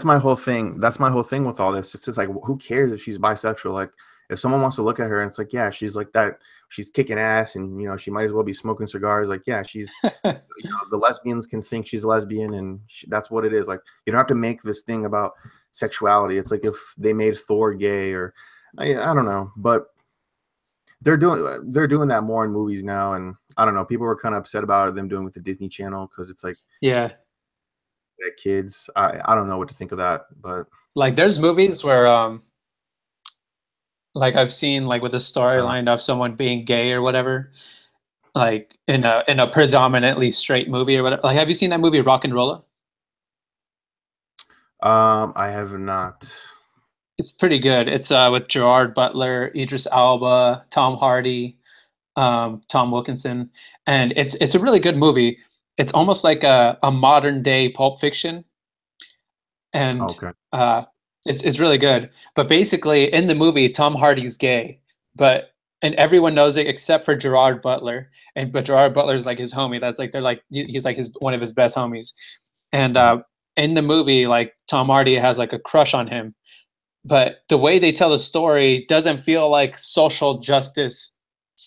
my whole thing. That's my whole thing with all this. It's just like, who cares if she's bisexual? Like, if someone wants to look at her and it's like, yeah, she's like that. She's kicking ass, and she might as well be smoking cigars. Like, yeah, she's. The lesbians can think she's lesbian, and that's what it is. Like, you don't have to make this thing about sexuality. It's like if they made Thor gay, or I don't know, but they're doing that more in movies now, and I don't know. People were kind of upset about them doing it with the Disney Channel because it's like Yeah, kids. I don't know what to think of that, but like there's movies where like I've seen like with a uh, storyline of someone being gay or whatever, like in a predominantly straight movie or whatever. Like, have you seen that movie Rock and Rolla? I have not. It's pretty good. It's with Gerard Butler, Idris Elba, Tom Hardy, Tom Wilkinson, and it's a really good movie. It's almost like a modern day Pulp Fiction, and Okay. it's really good. But basically, in the movie, Tom Hardy's gay, but and everyone knows it except for Gerard Butler. And but Gerard Butler's like his homie. That's like they're like he's like his one of his best homies. And Mhm. in the movie, like Tom Hardy has like a crush on him, but the way they tell the story doesn't feel like social justice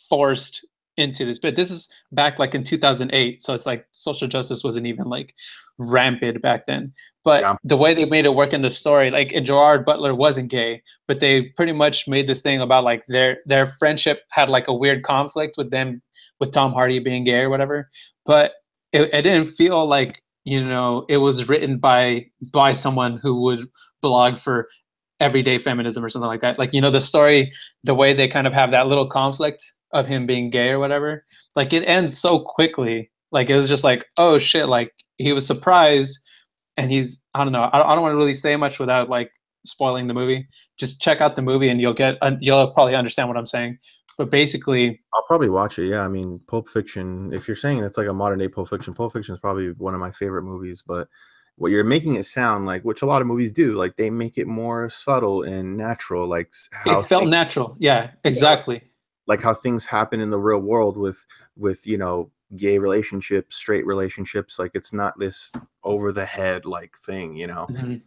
forced into this. But this is back like in 2008, so it's like social justice wasn't even like rampant back then. But Yeah. the way they made it work in the story, like and Gerard Butler wasn't gay, but they pretty much made this thing about like their friendship had like a weird conflict with them with Tom Hardy being gay or whatever. But it didn't feel like it was written by someone who would blog for everyday feminism or something like that. Like, the story, the way they kind of have that little conflict of him being gay or whatever, like it ends so quickly. Like it was just like, oh shit, like he was surprised and I don't know. I don't want to really say much without like spoiling the movie. Just check out the movie and you'll probably understand what I'm saying. But basically, I'll probably watch it. Yeah, I mean, Pulp Fiction. If you're saying it's like a modern day Pulp Fiction is probably one of my favorite movies. But what you're making it sound like, which a lot of movies do, like they make it more subtle and natural, like it how felt things, natural. Yeah, yeah, exactly. like how things happen in the real world with gay relationships, straight relationships. Like it's not this over the head like thing. Mhm.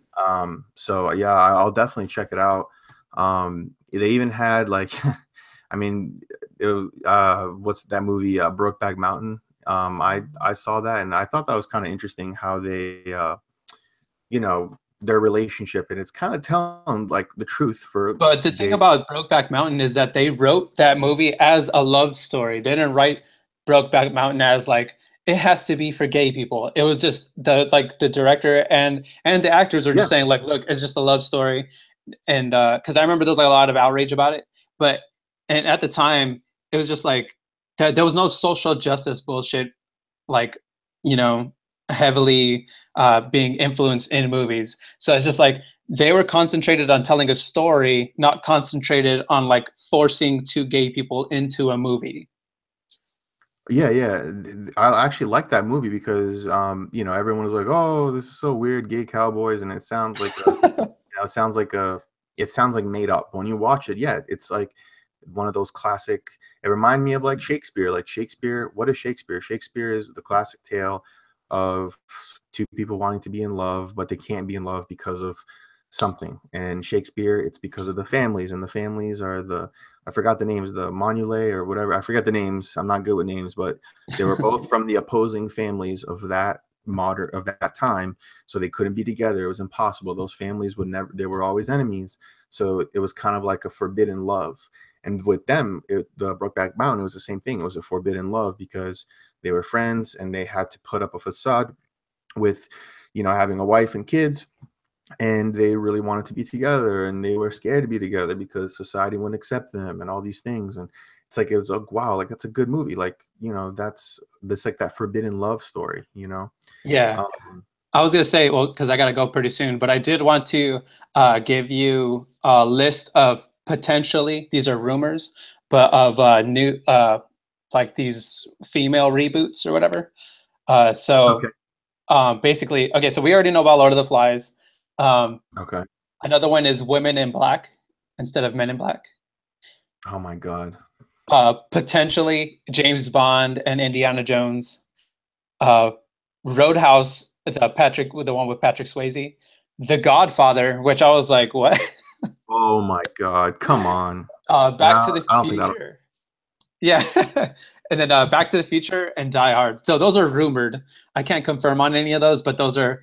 So yeah, I'll definitely check it out. They even had like, I mean, what's that movie, Brokeback Mountain? I saw that and I thought that was kind of interesting how they, their relationship, and it's kind of telling like the truth for But the thing gay. about Brokeback Mountain is that they wrote that movie as a love story. They didn't write Brokeback Mountain as like it has to be for gay people. It was just the director and the actors are just Yeah, saying like, look, it's just a love story, and because I remember there was like a lot of outrage about it, but and at the time it was just like there was no social justice bullshit like you know heavily being influenced in movies. So it's just like they were concentrated on telling a story, not concentrated on like forcing two gay people into a movie. yeah, yeah. I actually like that movie because everyone was like, "Oh, this is so weird, gay cowboys," and it sounds like it sounds like made up. When you watch it, yeah, it's like one of those classic. It reminded me of like Shakespeare. Like Shakespeare, what is Shakespeare? Shakespeare is the classic tale of two people wanting to be in love, but they can't be in love because of something. And Shakespeare, it's because of the families, and the families are the I forgot the names, the Monulae or whatever. I forget the names. I'm not good with names, but they were both from the opposing families of that time, so they couldn't be together. It was impossible. Those families would never. They were always enemies. So it was kind of like a forbidden love. And with them, the Brokeback Mountain, it was the same thing. It was a forbidden love because they were friends and they had to put up a facade with, having a wife and kids, and they really wanted to be together, and they were scared to be together because society wouldn't accept them and all these things. And it's like, it was like, wow, like that's a good movie. Like, that's like that forbidden love story. Yeah. um, I was gonna say, well, because I gotta go pretty soon, but I did want to give you a list of potentially, these are rumors, but of new like these female reboots or whatever. okay. Basically, okay, so we already know about Lord of the Flies. Um, Okay. Another one is Women in Black instead of Men in Black. Oh my God. Potentially James Bond and Indiana Jones. uh, Roadhouse, the one with Patrick Swayze, The Godfather, which I was like, what? Oh my God. Come on. Back to Now the I don't think that'll. Future, yeah, and then Back to the Future and Die Hard. So those are rumored. I can't confirm on any of those, but those are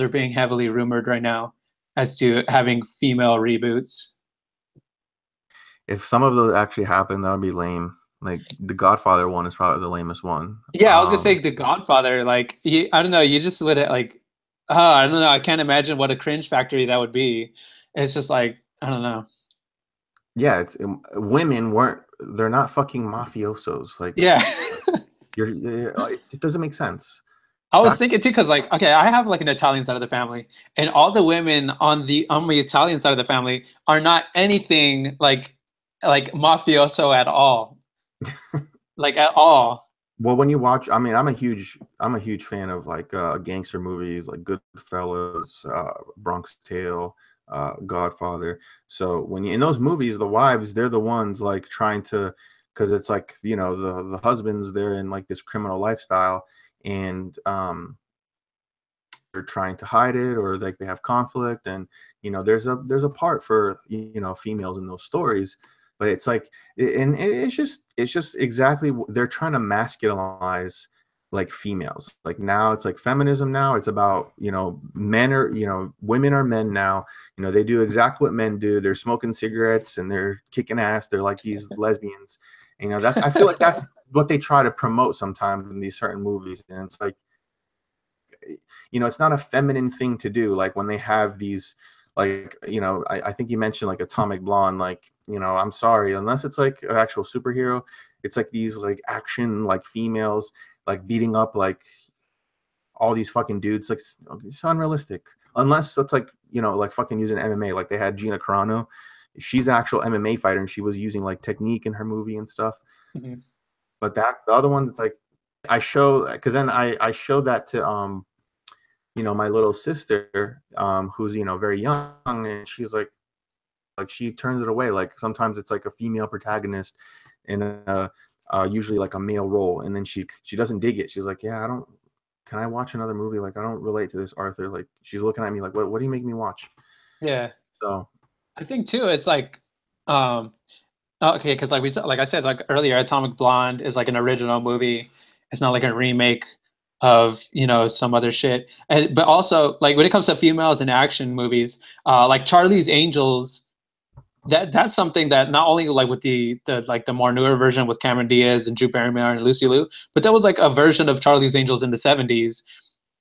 being heavily rumored right now as to having female reboots. If some of those actually happen, that would be lame. Like the Godfather one is probably the lamest one. Yeah, I was gonna say The Godfather. Like, I don't know, you just would like, I don't know. I can't imagine what a cringe factory that would be. It's just like, I don't know. Yeah, it's women weren't. They're not fucking mafiosos. Like Yeah. like, it doesn't make sense. I was Back. thinking too, because like, okay, I have like an Italian side of the family, and all the women on the Italian side of the family are not anything like mafioso at all, like at all. Well, when you watch, I mean, I'm a huge fan of like gangster movies, like Goodfellas, Bronx Tale, Godfather. So when you in those movies, the wives, they're the ones like trying to, because it's like the husbands, they're in like this criminal lifestyle, and they're trying to hide it, or like they have conflict, and there's a part for females in those stories. But it's like, and it's just exactly, they're trying to masculinize like females. Like now it's like feminism. Now it's about, men are, women are men now. They do exactly what men do. They're smoking cigarettes and they're kicking ass. They're like these lesbians. That, I feel like that's what they try to promote sometimes in these certain movies. And it's like, it's not a feminine thing to do. Like when they have these, like, I think you mentioned like Atomic Blonde. Like, I'm sorry, unless it's like an actual superhero, it's like these like action like females like beating up like all these fucking dudes. Like it's unrealistic. Unless it's like, like fucking using MMA. Like they had Gina Carano. She's an actual MMA fighter and she was using like technique in her movie and stuff. Mhm. But the other ones, it's like I show, because then I showed that to my little sister, who's very young, and she's like she turns it away. Like sometimes it's like a female protagonist in a usually like a male role, and then she doesn't dig it. She's like, yeah, I don't. Can I watch another movie? Like I don't relate to this Arthur. Like she's looking at me like, what do you make me watch? Yeah, So I think too. It's like, um, okay, because like I said like earlier, Atomic Blonde is like an original movie. It's not like a remake of some other shit. But also like when it comes to females in action movies, like Charlie's Angels, that's something that not only like with the like the more newer version with Cameron Diaz and Drew Barrymore and Lucy Liu, but that was like a version of Charlie's Angels in the 70s.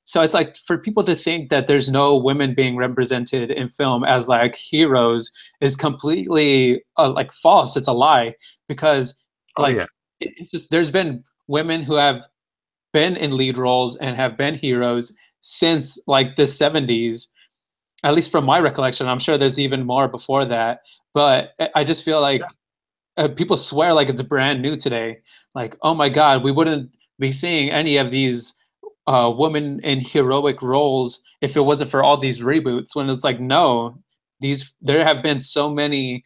So it's like for people to think that there's no women being represented in film as like heroes is completely like false. It's a lie because Oh yeah. like it's just there's been women who have been in lead roles and have been heroes since like the 70s, at least from my recollection. I'm sure there's even more before that, but I just feel like people swear like it's brand new today. Like, oh my God, we wouldn't be seeing any of these women in heroic roles if it wasn't for all these reboots. When it's like, no, there have been so many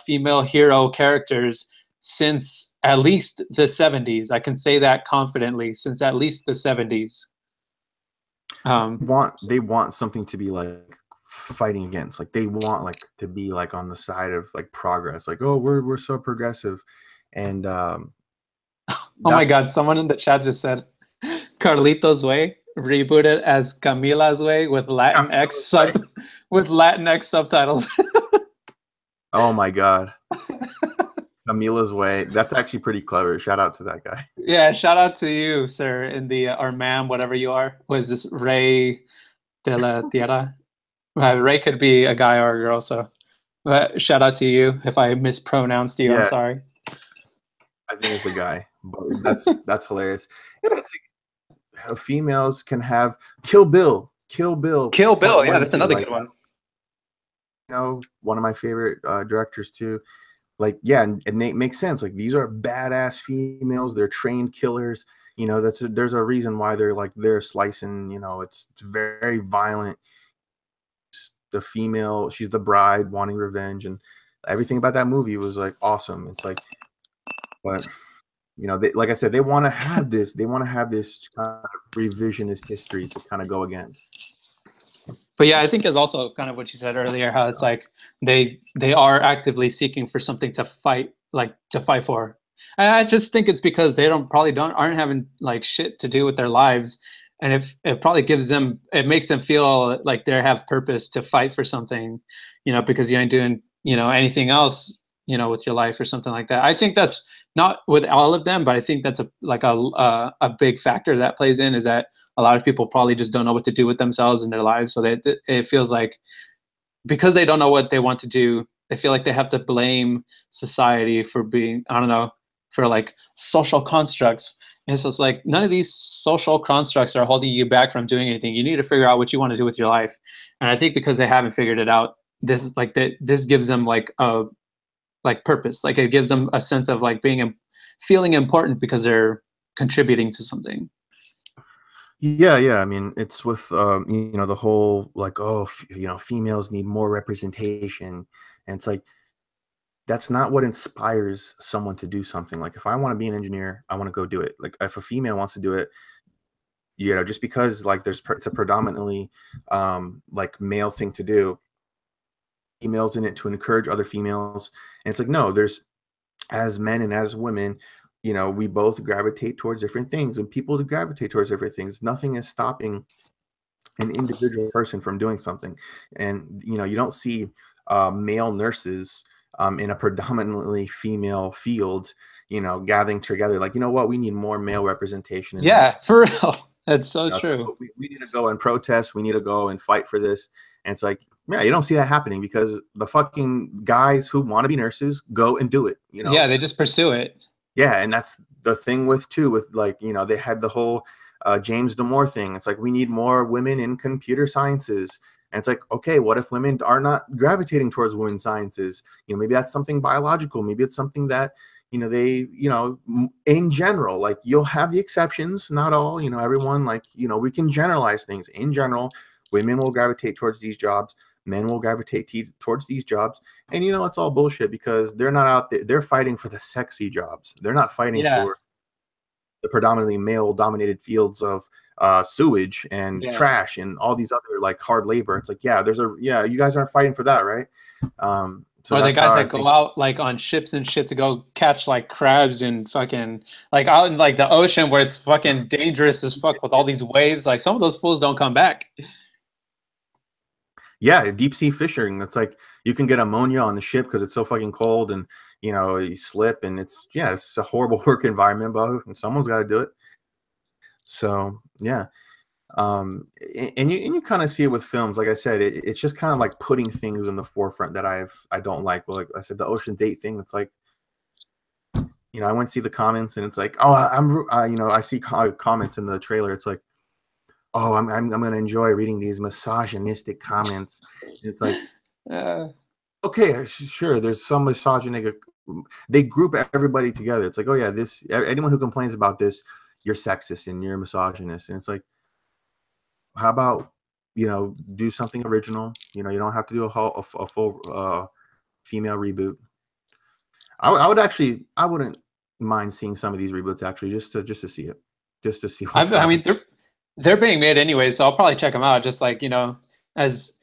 female hero characters since at least the 70s. I can say that confidently, since at least the 70s. They want something to be like fighting against. Like they want like to be like on the side of like progress. Like, oh, we're so progressive. And Oh my that God, someone in the chat just said Carlito's Way rebooted as Camila's Way with Latinx with Latinx subtitles. oh my God. Camila's Way. That's actually pretty clever. Shout out to that guy. Yeah, shout out to you, sir, in the or ma'am, whatever you are. Was this Ray de la Tierra? Ray could be a guy or a girl, so but shout out to you. If I mispronounced you, I'm Yeah, sorry. I think it's a guy. But that's hilarious. Yeah, females can have Kill Bill. Kill Bill. Kill Bill, Part yeah, one, that's two. another Like, good one. you know, one of my favorite directors too. Like, yeah, and it makes sense. Like, these are badass females. They're trained killers. You know, there's a reason why they're slicing. You know, it's very violent. The female, she's the bride wanting revenge, and everything about that movie was like awesome. It's like, but you know, like I said, they want to have this. They want to have this kind of revisionist history to kind of go against. But yeah, I think is also kind of what you said earlier, how it's like they are actively seeking for something to fight, like to fight for. And I just think it's because they aren't having like shit to do with their lives, and if it probably it makes them feel like they have purpose to fight for something, because you ain't doing anything else, with your life or something like that. I think that's not with all of them, but I think that's a big factor that plays in, is that a lot of people probably just don't know what to do with themselves in their lives. So it feels like because they don't know what they want to do, they feel like they have to blame society for being, I don't know, for like social constructs. And it's just like none of these social constructs are holding you back from doing anything. You need to figure out what you want to do with your life. And I think because they haven't figured it out, this gives them like a purpose. Like it gives them a sense of like feeling important because they're contributing to something. Yeah. I mean, it's with the whole like, oh, females need more representation, and it's like that's not what inspires someone to do something. Like if I want to be an engineer, I want to go do it. Like if a female wants to do it, just because like it's a predominantly like male thing to do, females in it to encourage other females, and it's like no, there's as men and as women, we both gravitate towards different things, and people to gravitate towards different things. Nothing is stopping an individual person from doing something. And you don't see male nurses in a predominantly female field gathering together like, you know what, we need more male representation in Yeah, for real. That's so true. like, we need to go and protest, we need to go and fight for this. And it's like, yeah, you don't see that happening because the fucking guys who want to be nurses go and do it. Yeah, they just pursue it. Yeah, and that's the thing with like, they had the whole James Damore thing. It's like, we need more women in computer sciences. And it's like, okay, what if women are not gravitating towards women's sciences? Maybe that's something biological. Maybe it's something that, they, in general, like you'll have the exceptions, not all, everyone, like, we can generalize things. In general, women will gravitate towards these jobs. Men will gravitate towards these jobs. And it's all bullshit because they're not out there. They're fighting for the sexy jobs. They're not fighting for the predominantly male dominated fields of sewage and trash and all these other like hard labor. It's like, you guys aren't fighting for that, right? So or the guys that go out like on ships and shit to go catch like crabs and fucking like out in like the ocean where it's fucking dangerous as fuck with all these waves. Like some of those fools don't come back. Yeah, deep sea fishing. That's like you can get ammonia on the ship because it's so fucking cold, and you slip, and it's a horrible work environment, but someone's got to do it. So yeah, and you kind of see it with films. Like I said, it's just kind of like putting things in the forefront that I don't like. Well, like I said, the Ocean's 8 thing. It's like, I went to see the comments, and it's like, oh, I see comments in the trailer. It's like, oh, I'm gonna enjoy reading these misogynistic comments. And it's like, Uh, okay, sure. There's some misogynistic. They group everybody together. It's like, oh yeah, anyone who complains about this, you're sexist and you're misogynist. And it's like, how about do something original? You don't have to do a full female reboot. I wouldn't mind seeing some of these reboots actually, just to see it, just to see what's I happening. mean, they're being made anyway, so I'll probably check them out. Just like as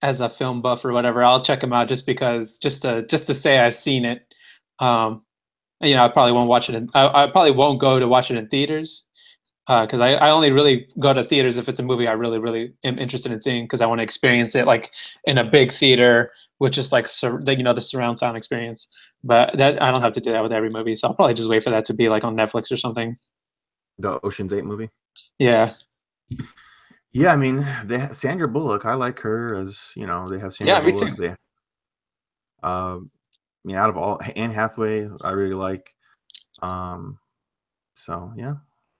as a film buff or whatever, I'll check them out just because, just to say I've seen it. Um, I probably won't watch it. I probably won't go to watch it in theaters because I only really go to theaters if it's a movie I really really am interested in seeing because I want to experience it like in a big theater with just like the surround sound experience. But that I don't have to do that with every movie, so I'll probably just wait for that to be like on Netflix or something. The Ocean's 8 movie. Yeah, Yeah, I mean, Sandra Bullock. I like her as they have Sandra yeah, me Bullock. too. I mean, out of all, Anne Hathaway, I really like. Um, so yeah,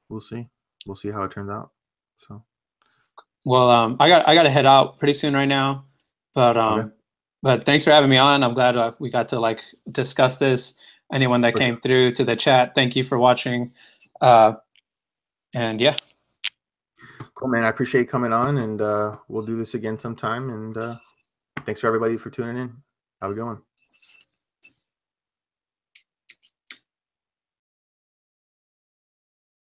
we'll see. We'll see how it turns out. So Well, I got to head out pretty soon right now, but okay, thanks for having me on. I'm glad we got to like discuss this. Anyone that for came sure. through to the chat, thank you for watching. Uh, and yeah, Cool, man. I appreciate you coming on, and we'll do this again sometime. And thanks for everybody for tuning in. Have a good one.